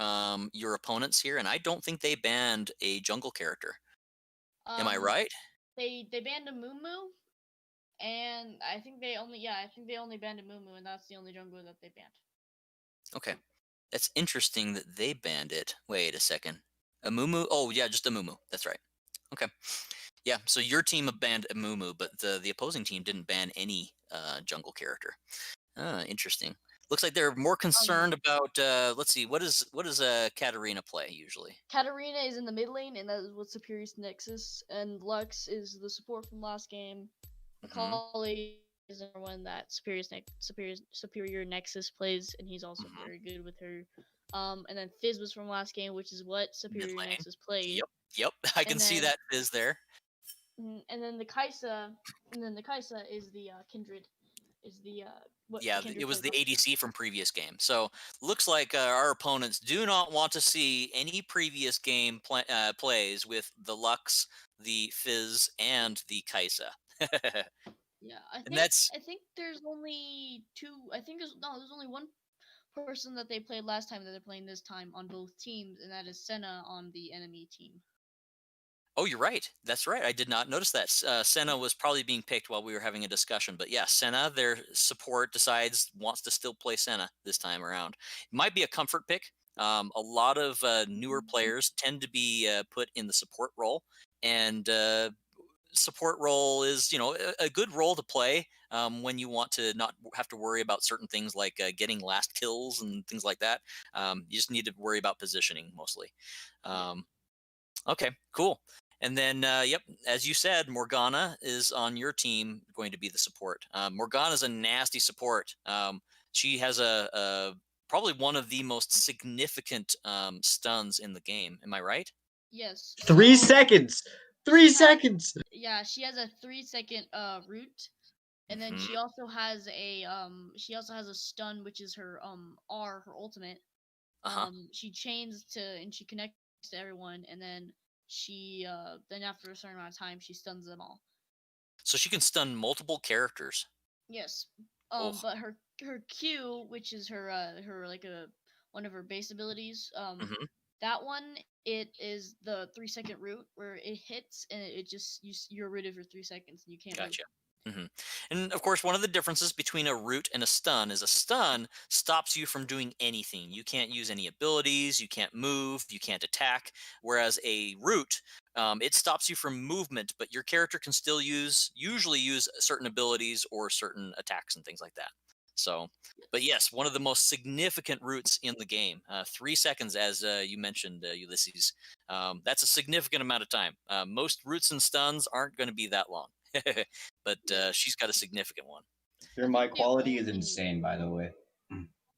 your opponents here, and I don't think they banned a jungle character. Am I Um, right? they banned a Moo, and I think they only banned a Moo, and that's the only jungler that they banned. Okay. That's interesting that they banned it. Wait a second. A Mumu? Oh, yeah, just a Mumu. That's right. Okay. Yeah, so your team banned a Mumu, but the opposing team didn't ban any jungle character. Interesting. Looks like they're more concerned Um, about let's see, what does Katarina play usually? Katarina is in the mid lane, and that is with Superior's Nexus, and Lux is the support from last game. Mhm. Macaulay is the one that Superior Nexus plays, and he's also Mhm. very good with her. And then Fizz was from last game, which is what Mid Superior lane. Nexus played. Yep. Yep. I can And see then that is there. and then the Kaisa, is the Kindred, is the what Yeah, it Kindred was plays the last game. ADC from previous game. So looks like our opponents do not want to see any previous game plays with the Lux, the Fizz, and the Kaisa. Yeah, And that's I think there's only two. I think there's only one person that they played last time that they're playing this time on both teams, and that is Senna on the enemy team. oh, you're right. That's right. I did not notice that. Senna was probably being picked while we were having a discussion. But yeah, Senna, their support decides wants to still play Senna this time around. It might be a comfort pick. A lot of newer players tend to be put in the support role, and support role is a good role to play when you want to not have to worry about certain things like getting last kills and things like that. You just need to worry about positioning mostly. Yeah. Um, Okay, cool. And then, yep, as you said, Morgana is on your team going to be the support. Morgana's a nasty support. She has probably one of the most significant stuns in the game. Am I right? Yes. 3 seconds. She 3 seconds. Yeah, she has a 3 second root, and then Hmm. she also has a stun, which is her her ultimate. Uh-huh. She chains and she connects to everyone, and then then after a certain amount of time she stuns them all. So she can stun multiple characters. Yes. Oh. But her Q, which is her like a one of her base abilities, Hmm. that one, it is the 3 second root where it hits and it just you're rooted for 3 seconds and you can't move. Gotcha. Hmm. And of course, one of the differences between a root and a stun is a stun stops you from doing anything. You can't use any abilities, you can't move, you can't attack. Whereas a root, it stops you from movement, but your character can still usually use certain abilities or certain attacks and things like that. So, but yes, one of the most significant roots in the game. 3 seconds, as you mentioned, Ulysses. That's a significant amount of time. Most roots and stuns aren't going to be that long. But Yeah. she's got a significant one. Your I think mic the quality is only insane, by the way.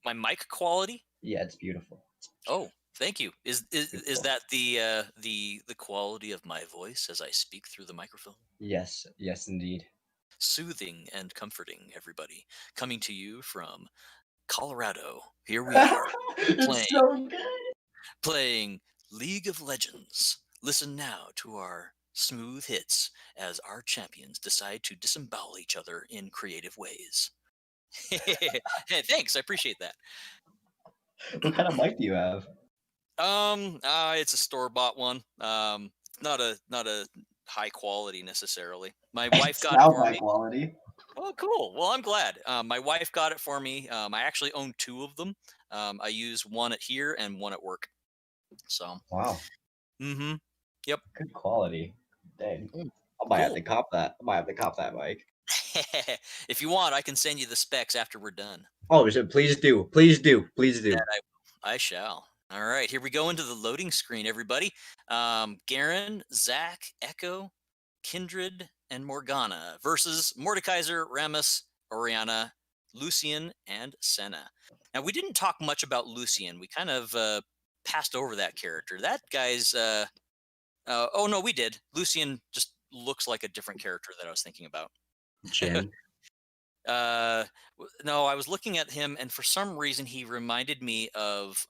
My mic quality? Yeah, it's beautiful. Oh, thank you. Is Beautiful. that the quality of my voice as I speak through the microphone? Yes, yes, indeed. Soothing and comforting, everybody. Coming to you from Colorado. Here we are It's playing so good. playing League of Legends. Listen now to our smooth hits as our champions decide to disembowel each other in creative ways. Hey, thanks. I appreciate that. What kind of mic do you have? It's a store bought one. Not a high quality necessarily. My wife It's got it now for high me. quality. Oh, cool. Well, I'm glad. My wife got it for me. I actually own two of them. I use one at here and one at work. So, Wow, mm-hmm. Yep. good quality. Dang, Mm, I might have cool. to cop that. I might have to cop that mic. If you want, I can send you the specs after we're done. Oh, please do, please do, please do. That I shall. All right, here we go into the loading screen, everybody. Garen, Zach, Echo, Kindred, and Morgana versus Mordekaiser, Rammus, Oriana, Lucian, and Senna. Now, we didn't talk much about Lucian. We kind of passed over that character. That guy's. Oh, no, we did. Lucian just looks like a different character that I was thinking about. Jin. No, I was looking at him, and for some reason, he reminded me of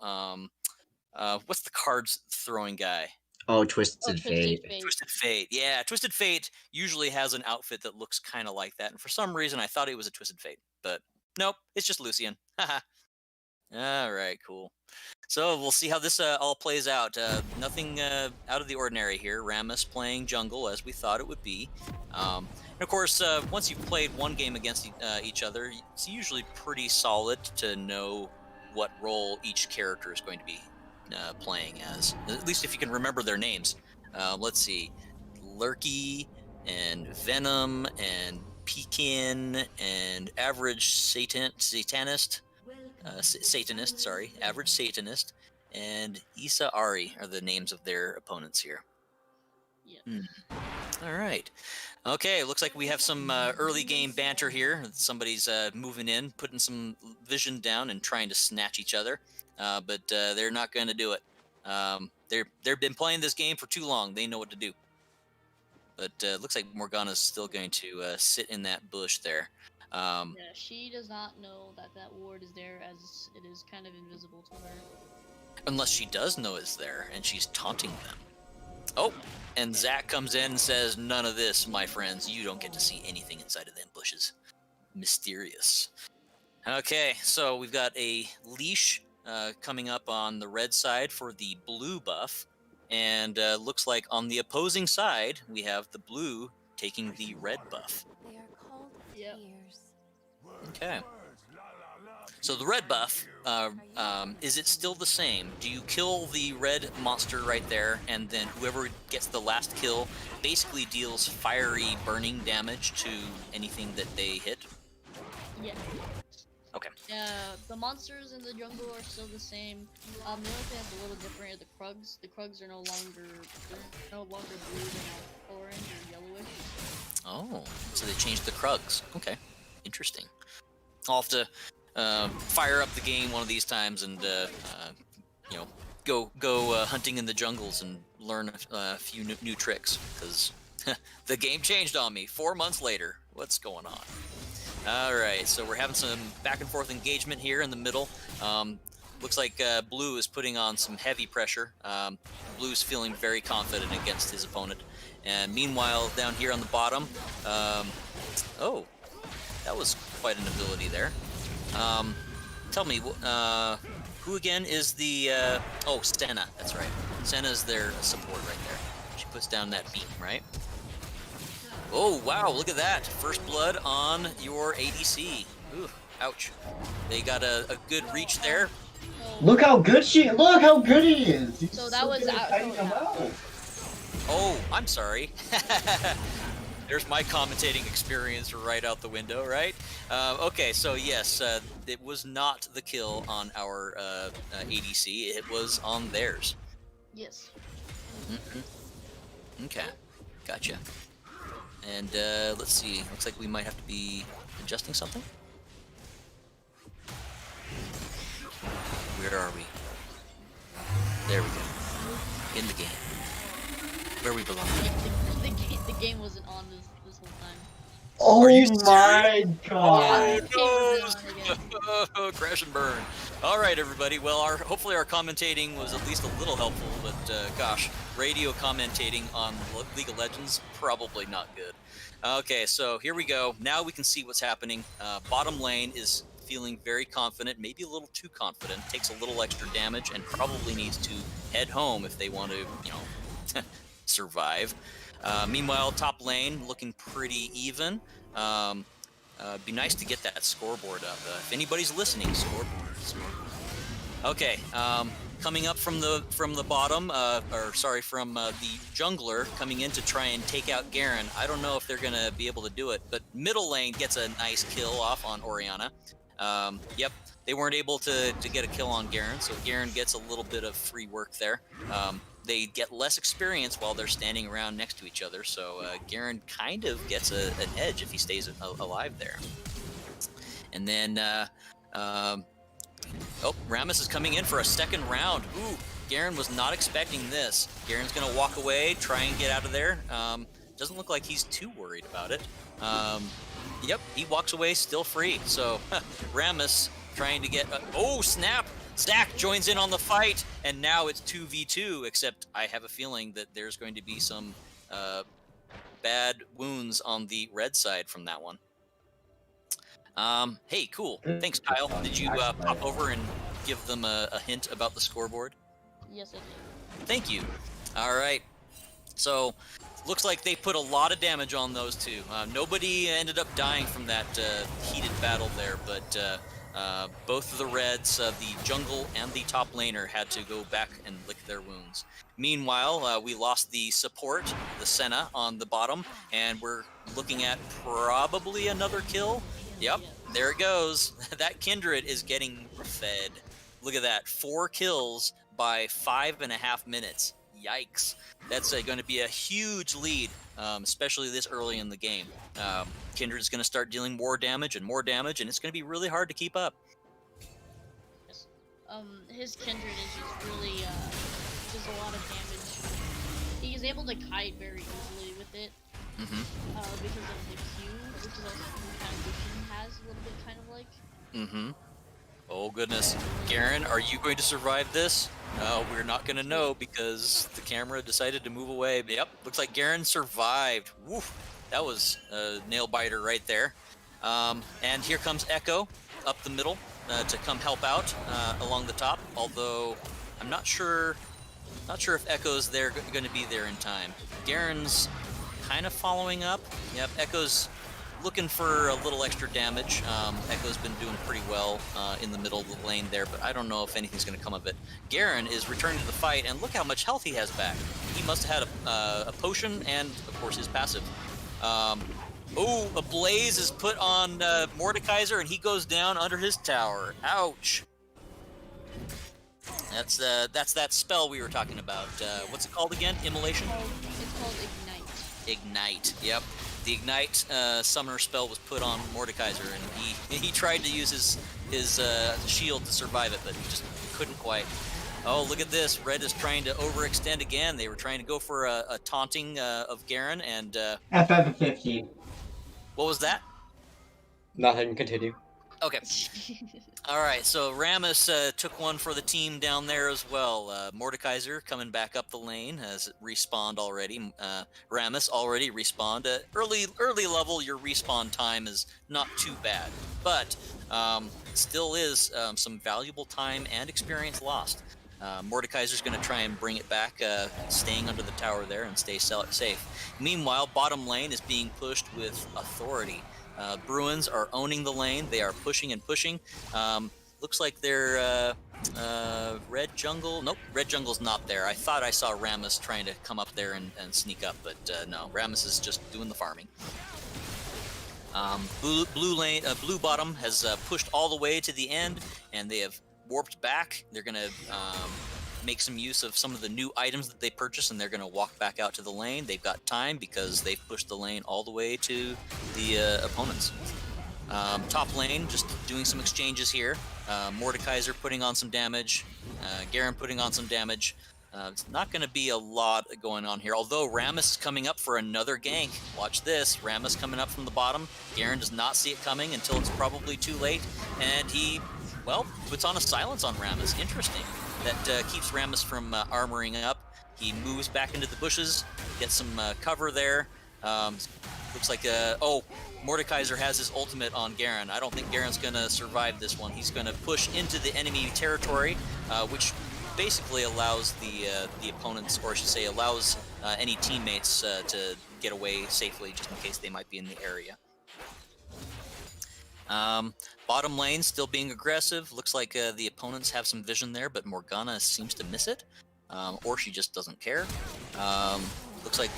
what's the cards throwing guy? Oh, Oh, Twisted Twisted Fate. Fate. Twisted Fate. Yeah, Twisted Fate usually has an outfit that looks kind of like that, and for some reason, I thought it was a Twisted Fate, but Nope, it's just Lucian. Haha. All right, cool. So we'll see how this all plays out. Nothing out of the ordinary here. Rammus playing jungle as we thought it would be. And of course, once you've played one game against each other, it's usually pretty solid to know what role each character is going to be playing as. At least if you can remember their names. Let's see. Lurky and Venom and Pekin and Average Satanist. Satanist, sorry, Average Satanist, and Issa Ari are the names of their opponents here. Yeah. All right. Okay, looks like we have some early game banter here. Somebody's moving in, putting some vision down, and trying to snatch each other, but they're not going to do it. They've been playing this game for too long. They know what to do. But looks like Morgana's still going to sit in that bush there. Yeah, she does not know that that ward is there, as it is kind of invisible to her. Unless she does know it's there, and she's taunting them. Oh, and Zach comes in and says, "None of this, my friends. You don't get to see anything inside of them bushes. Mysterious." Okay, so we've got a leash coming up on the red side for the blue buff, and looks like on the opposing side, we have the blue taking the red buff. They are called Yep. tears. Okay. So the red buff, is it still the same? Do you kill the red monster right there, and then whoever gets the last kill basically deals fiery burning damage to anything that they hit? Yeah. Okay. The monsters in the jungle are still the same. The only thing that's a little different are the Krugs. The Krugs are no longer blue, they're now orange or yellowish. Oh, so they changed the Krugs. Okay, interesting. I'll have to fire up the game one of these times and go hunting in the jungles and learn a few new tricks, because the game changed on me 4 months later. What's going on? All right, so we're having some back and forth engagement here in the middle. Looks like Blue is putting on some heavy pressure. Blue's feeling very confident against his opponent. And meanwhile, down here on the bottom, oh, that was quite an ability there. Tell me, who again is the, oh, Senna, that's right. Senna's their support right there. She puts down that beam, right? Oh, wow, look at that. First blood on your ADC. Ooh, ouch. They got a good reach there. Look how good he is. He's So that was good at out- kiting so him yeah. out. Oh, I'm sorry. There's my commentating experience right out the window, right? Okay, so yes, it was not the kill on our ADC. It was on theirs. Yes. Mm-hmm. Okay, gotcha. And let's see. Looks like we might have to be adjusting something. Where are we? There we go. In the game. Where we belong. The game wasn't on this whole time. Oh Are you my god. Oh, crash and burn. All right, everybody. Well, hopefully our commentating was at least a little helpful, but gosh, radio commentating on League of Legends, probably not good. Okay, so here we go. Now we can see what's happening. Bottom lane is feeling very confident, maybe a little too confident, takes a little extra damage, and probably needs to head home if they want to, survive. Meanwhile, top lane looking pretty even. Be nice to get that scoreboard up. If anybody's listening, scoreboard. Okay, coming up from the bottom, from the jungler coming in to try and take out Garen. I don't know if they're gonna be able to do it, but middle lane gets a nice kill off on Orianna. Yep, they weren't able to get a kill on Garen, so Garen gets a little bit of free work there. They get less experience while they're standing around next to each other, so Garen kind of gets an edge if he stays alive there. And then, oh, Rammus is coming in for a second round. Ooh, Garen was not expecting this. Garen's gonna walk away, try and get out of there. Doesn't look like he's too worried about it. Yep, he walks away still free. So, Rammus trying to get, oh, snap! Zach joins in on the fight, and now it's 2v2, except I have a feeling that there's going to be some bad wounds on the red side from that one. Hey, cool. Thanks, Kyle. Did you pop over and give them a hint about the scoreboard? Yes, I did. Thank you. All right. So, looks like they put a lot of damage on those two. Nobody ended up dying from that heated battle there, but both of the Reds, the jungle and the top laner, had to go back and lick their wounds. Meanwhile, we lost the support, the Senna, on the bottom, and we're looking at probably another kill. Yep, there it goes. That Kindred is getting fed. Look at that, 4 kills by 5.5 minutes. Yikes. That's going to be a huge lead, especially this early in the game. Kindred's going to start dealing more damage, and it's going to be really hard to keep up. Yes. His Kindred is just really does a lot of damage. He is able to kite very easily with it. Because of the Q, which is also kind of Lucian has a little bit kind of like. Oh goodness. Garen, are you going to survive this? We're not going to know because the camera decided to move away. But yep, looks like Garen survived. Woof. That was a nail biter right there. And here comes Echo up the middle to come help out along the top. Although I'm not sure if Echo's there going to be there in time. Garen's kind of following up. Yep, Echo's looking for a little extra damage. Echo's been doing pretty well in the middle of the lane there, but I don't know if anything's going to come of it. Garen is returning to the fight, and look how much health he has back. He must have had a potion and, of course, his passive. Oh, a blaze is put on Mordekaiser, and he goes down under his tower. Ouch. That's that spell we were talking about. What's it called again? Immolation? It's called Ignite. Ignite, yep. The Ignite summoner spell was put on Mordekaiser, and he tried to use his shield to survive it, but he just couldn't quite. Oh, look at this. Red is trying to overextend again. They were trying to go for a taunting of Garen, and... FF15. What was that? Nothing, continue. Okay. All right, so Rammus took one for the team down there as well. Mordekaiser coming back up the lane has respawned already. Rammus already respawned. Early level, your respawn time is not too bad, but still is some valuable time and experience lost. Mordekaiser's going to try and bring it back, staying under the tower there and stay safe. Meanwhile, bottom lane is being pushed with authority. Bruins are owning the lane. They are pushing and pushing. Looks like they're red jungle. Nope, red jungle's not there. I thought I saw Rammus trying to come up there and sneak up, but no, Rammus is just doing the farming. Blue bottom has pushed all the way to the end, and they have warped back. They're going to make some use of some of the new items that they purchased, and they're going to walk back out to the lane. They've got time because they've pushed the lane all the way to the opponents. Top lane, just doing some exchanges here. Mordekaiser putting on some damage. Garen putting on some damage. It's not going to be a lot going on here, although Rammus is coming up for another gank. Watch this. Rammus coming up from the bottom. Garen does not see it coming until it's probably too late, and he, well, puts on a silence on Rammus. Interesting. That keeps Rammus from armoring up. He moves back into the bushes, gets some cover there. Looks like, oh, Mordekaiser has his ultimate on Garen. I don't think Garen's going to survive this one. He's going to push into the enemy territory, which basically allows the opponents, or I should say allows any teammates to get away safely just in case they might be in the area. Bottom lane still being aggressive. Looks like the opponents have some vision there, but Morgana seems to miss it. Or she just doesn't care. Looks like,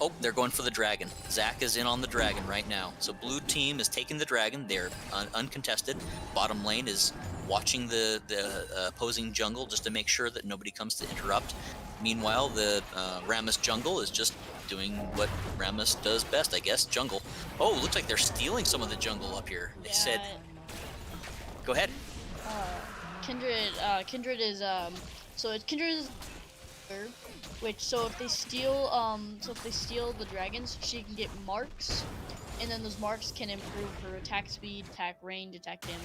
oh, they're going for the dragon. Zac is in on the dragon right now. So blue team is taking the dragon. They're uncontested. Bottom lane is watching the opposing jungle just to make sure that nobody comes to interrupt. Meanwhile, the Rammus jungle is just doing what Rammus does best, I guess, jungle. Oh, looks like they're stealing some of the jungle up here. They said... Go ahead. Kindred is so it's Kindred is which, so if they steal the dragons, she can get marks, and then those marks can improve her attack speed, attack range, attack damage.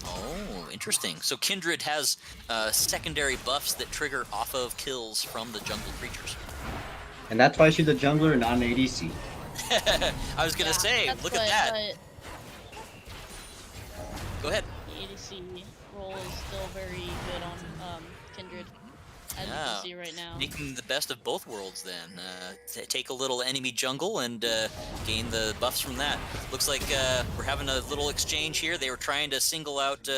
Oh, interesting. So Kindred has secondary buffs that trigger off of kills from the jungle creatures. And that's why she's a jungler and not an ADC. I was gonna say, look at that. Go ahead. The ADC role is still very good on Kindred, as you Yeah. can see right now. Making the best of both worlds then. Take a little enemy jungle and gain the buffs from that. Looks like we're having a little exchange here. They were trying to single out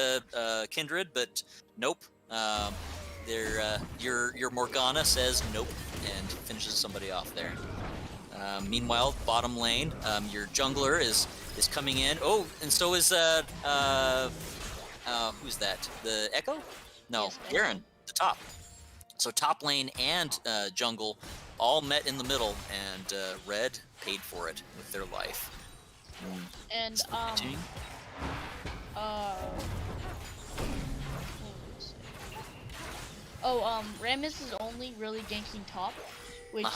Kindred, but nope. Your Morgana says nope and finishes somebody off there. Meanwhile, bottom lane, your jungler is coming in. Oh, and so is who's that? The Echo? No, Yes, Garen, Echo. the top. So top lane and jungle all met in the middle, and Red paid for it with their life. And Continuing. Rammus is only really ganking top, which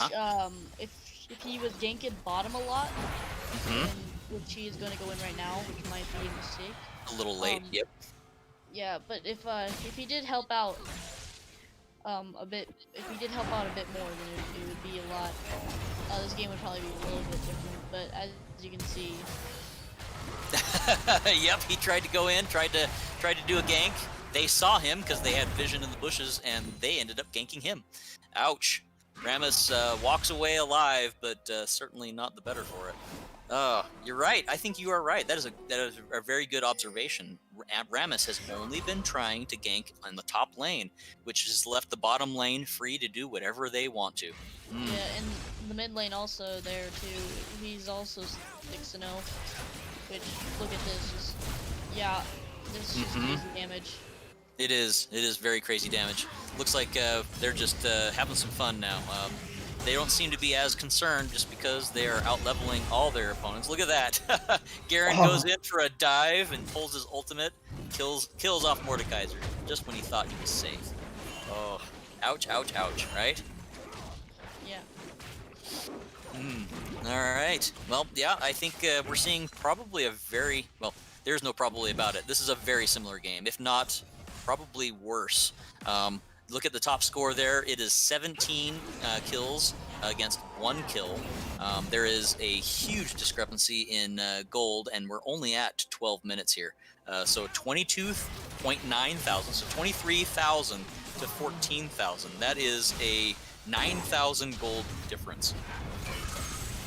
if he was ganking bottom a lot, then, which he is going to go in right now, which might be a mistake. A little late. Yep. Yeah, but if he did help out a bit, if he did help out a bit more, then it would be a lot. This game would probably be a little bit different. But as you can see, Yep, he tried to go in, tried to do a gank. They saw him because they had vision in the bushes, and they ended up ganking him. Ouch. Rammus walks away alive, but certainly not the better for it. You're right. I think you are right. That is a very good observation. Rammus has only been trying to gank on the top lane, which has left the bottom lane free to do whatever they want to. yeah, and the mid lane also there too. He's also 6-0. Which, look at this. Just, yeah, this is just crazy damage. It is very crazy damage. Looks like they're just having some fun now. They don't seem to be as concerned just because they are out-leveling all their opponents. Look at that. Garen goes in for a dive and pulls his ultimate, kills off Mordekaiser just when he thought he was safe. Oh, ouch, ouch, ouch, right? Yeah. All right. Well, yeah, I think we're seeing probably a very, well, there's no probably about it. This is a very similar game, if not probably worse. Look at the top score there. It is 17 kills against 1 kill. There is a huge discrepancy in gold, and we're only at 12 minutes here. So 22.9 thousand, so 23,000 to 14,000. That is a 9,000 gold difference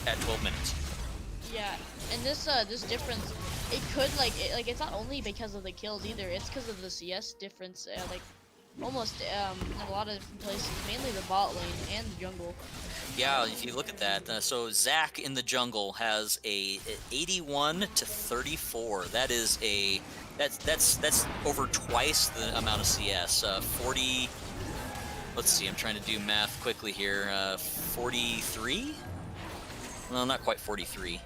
at 12 minutes. Yeah, and this difference, it could it's not only because of the kills either. It's because of the CS difference. Almost in a lot of different places, mainly the bot lane and the jungle. Yeah, if you look at that, so Zac in the jungle has a 81 to 34. That is that's over twice the amount of CS. 40. Let's see, I'm trying to do math quickly here. 43. Well, not quite 43.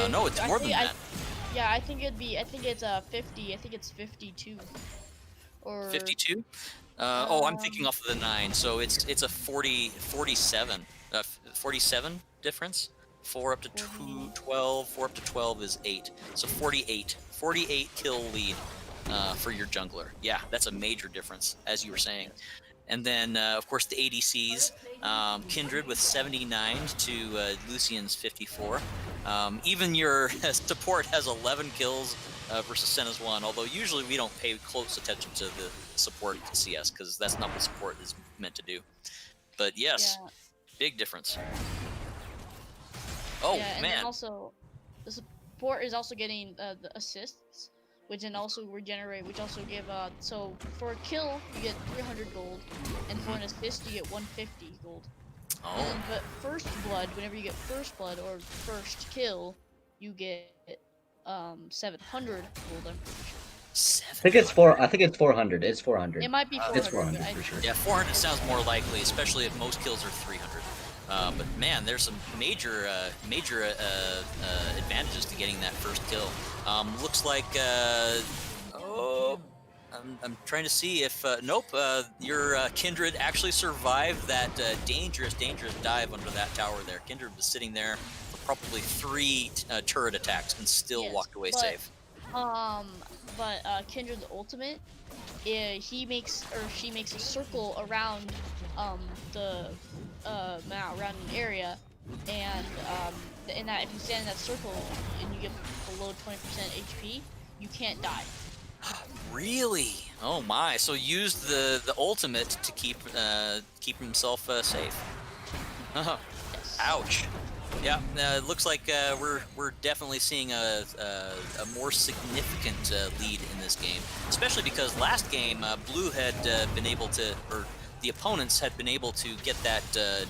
No, it's more than that. Yeah, I think it's 50. I think it's 52. Or 52? Oh, I'm thinking off of the 9. So it's a 47 difference. 4 up to 12, 4 up to 12 is 8. So 48 kill lead for your jungler. Yeah, that's a major difference, as you were saying. And then, of course, the ADCs, Kindred with 79 to Lucian's 54. Even your support has 11 kills versus Senna's 1, although usually we don't pay close attention to the support CS, because that's not what support is meant to do. But yes, big difference. Oh, yeah, and man. then also, the support is also getting the assists, which then also regenerate, which also give, so for a kill, you get 300 gold, and for an assist, you get 150 gold. Oh. But first blood, whenever you get first blood or first kill, you get 700 gold, I'm pretty sure. I think it's 400. It's 400. It might be 400. It's 400 for sure. Yeah, 400 sounds more likely, especially if most kills are 300. But man, there's some major advantages to getting that first kill. Looks like I'm trying to see if nope, your Kindred actually survived that dangerous dive under that tower there. Kindred was sitting there for probably 3 turret attacks and still walked away safe. But Kindred's ultimate, she makes a circle around the around an area, and in that, if you stand in that circle and you get below 20% HP, you can't die. Really? Oh my! So used the ultimate to keep himself safe. Yes. Ouch. Yeah, it looks like we're definitely seeing a more significant lead in this game, especially because last game Blue had been able to, or the opponents had been able to get that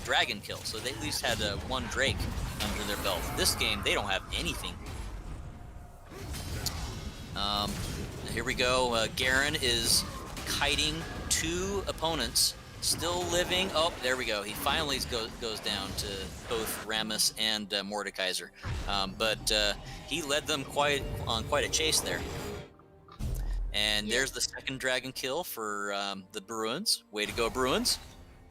dragon kill, so they at least had one Drake under their belt. This game they don't have anything. Here we go. Garen is kiting two opponents. Still living. Oh, there we go. He finally goes down to both Rammus and Mordekaiser. But he led them on quite a chase there. And Yeah. there's the second dragon kill for the Bruins. Way to go, Bruins.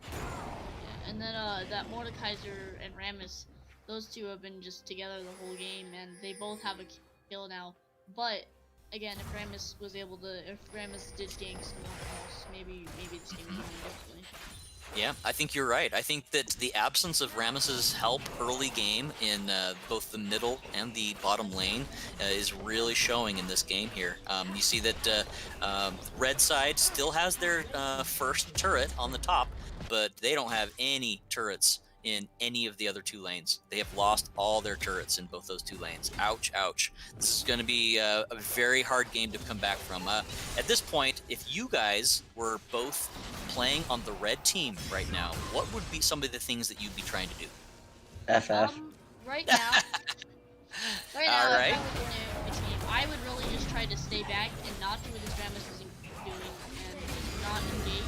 Yeah, and then that Mordekaiser and Rammus, those two have been just together the whole game, and they both have a kill now. But again, if Rammus did gank someone else, maybe this game would be differently. Yeah, I think you're right. I think that the absence of Rammus's help early game in both the middle and the bottom lane is really showing in this game here. You see that red side still has their first turret on the top, but they don't have any turrets in any of the other two lanes. They have lost all their turrets in both those two lanes. Ouch, ouch. This is going to be a very hard game to come back from. At this point, if you guys were both playing on the red team right now, what would be some of the things that you'd be trying to do? FF. Right now, All right. if I was playing a team, I would really just try to stay back and not do what this Rammus is doing, and not engage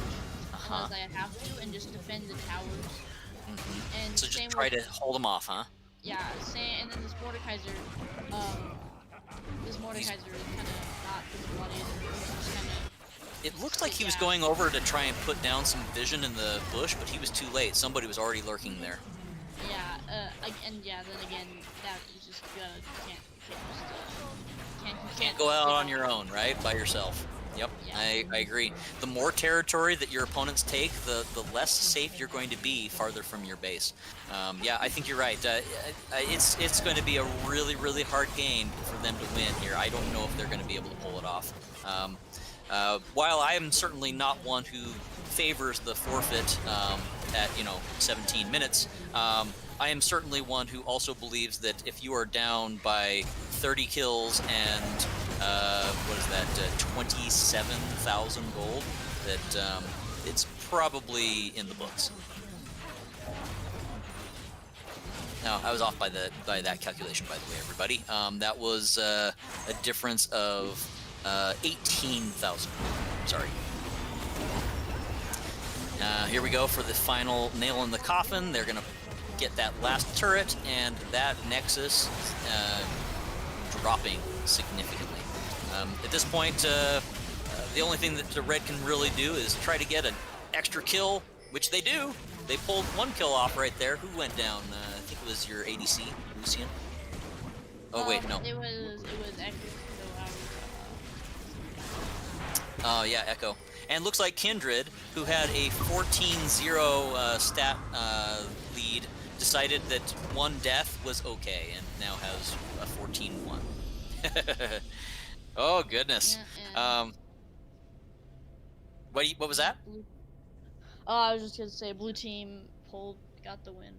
unless I have to, and just defend the towers. And So just same try with, to hold them off, huh? yeah, and then this Mordekaiser is kind of not doing a lot either. He's just kind of. It looks like he was Yeah. going over to try and put down some vision in the bush, but he was too late. Somebody was already lurking there. Yeah, and yeah, then again, that is just you Can't go out on your own, right? By yourself. Yep, Yeah. I agree. The more territory that your opponents take, the less safe you're going to be farther from your base. Yeah, I think you're right. It's going to be a really, really hard game for them to win here. I don't know if they're going to be able to pull it off. While I am certainly not one who favors the forfeit at 17 minutes, I am certainly one who also believes that if you are down by 30 kills and what is that, 27,000 gold, that it's probably in the books. No, I was off by that calculation, by the way, everybody. That was a difference of 18,000. Sorry. Here we go for the final nail in the coffin. They're gonna get that last turret, and that Nexus dropping significantly. At this point, the only thing that the red can really do is try to get an extra kill, which they do. They pulled one kill off right there. Who went down? I think it was your ADC, Lucian. Oh wait, no. It was Echo. Oh yeah, Echo. And looks like Kindred, who had a 14-0 stat lead, decided that one death was okay, and now has a 14-1. Oh goodness. Yeah, What was that? I was just gonna say, blue team got the win.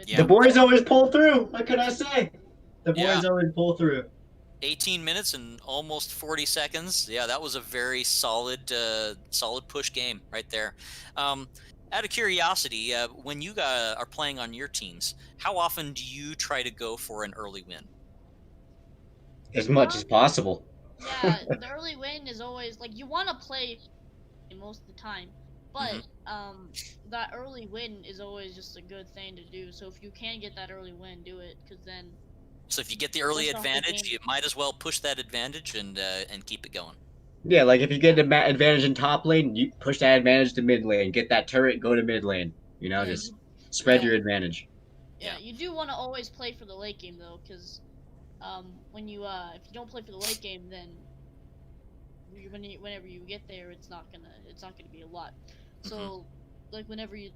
Yeah. The boys always pull through. What can I say? The boys Yeah. always pull through. 18 minutes and almost 40 seconds. Yeah, that was a very solid push game right there. Out of curiosity, when you guys are playing on your teams, how often do you try to go for an early win? As much as possible. Yeah, the early win is always like you want to play most of the time, but that early win is always just a good thing to do. So if you can get that early win, do it, because then. So if you get the early Push off the advantage, game. you might as well push that advantage and keep it going. Yeah, like if you get an advantage in top lane, you push that advantage to mid lane. Get that turret, go to mid lane. You know, Yeah, just spread yeah. your advantage. Yeah, you do want to always play for the late game though, because when you if you don't play for the late game, then whenever you get there, it's not gonna be a lot. So like whenever you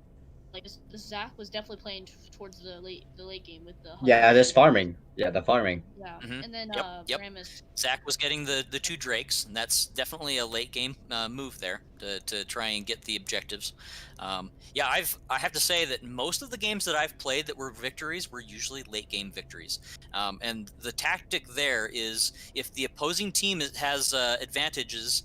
this Zach was definitely playing towards the late game with the Yeah, this farming. Yeah, the farming. Yeah, Mhm. and then Yep. Ramus. Zach was getting the two drakes, and that's definitely a late game move there to try and get the objectives. Yeah, I have to say that most of the games that I've played that were victories were usually late game victories. And the tactic there is if the opposing team has advantages,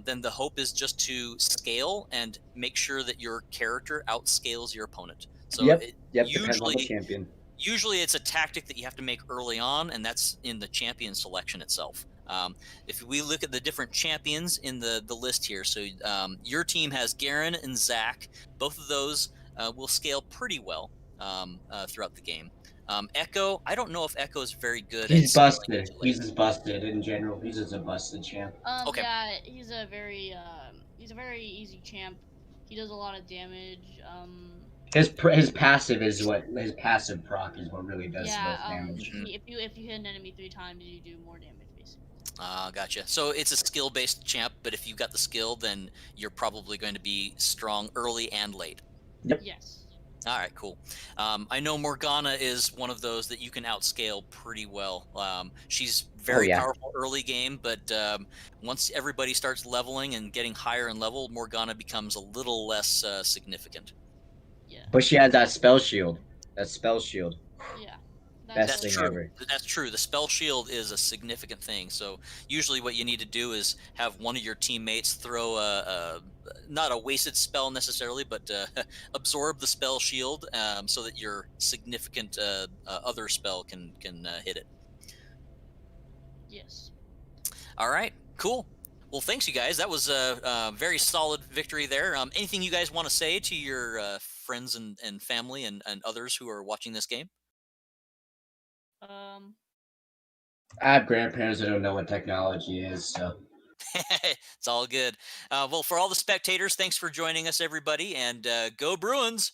then the hope is just to scale and make sure that your character outscales your opponent. So Yep. it Yep. Depends on the usually champion. usually it's a tactic that you have to make early on, and that's in the champion selection itself. If we look at the different champions in the list here, so your team has Garen and Zach. Both of those will scale pretty well throughout the game. Echo, I don't know if Echo is very good at He's scaling busted. too He's late. just busted in general. He's just a busted champ. Okay. Yeah, he's a very easy champ. He does a lot of damage. His passive is what his passive proc is what really does the Yeah, most damage. Mhm. if you hit an enemy 3 times, you do more damage basically. Gotcha. So it's a skill-based champ, but if you've got the skill, then you're probably going to be strong early and late. Yes. All right, cool. I know Morgana is one of those that you can outscale pretty well. She's very yeah. powerful early game, but once everybody starts leveling and getting higher in level, Morgana becomes a little less significant. Yeah. But she has that spell shield. That spell shield. Yeah. Best That's thing true. ever. That's true. The spell shield is a significant thing. So usually, what you need to do is have one of your teammates throw a not a wasted spell necessarily, but absorb the spell shield so that your significant other spell can hit it. Yes. All right, cool. Well, thanks, you guys. That was a very solid victory there. Anything you guys want to say to your friends and family and others who are watching this game? Um. I have grandparents that don't know what technology is, so It's all good. Well, for all the spectators, thanks for joining us, everybody, and go Bruins!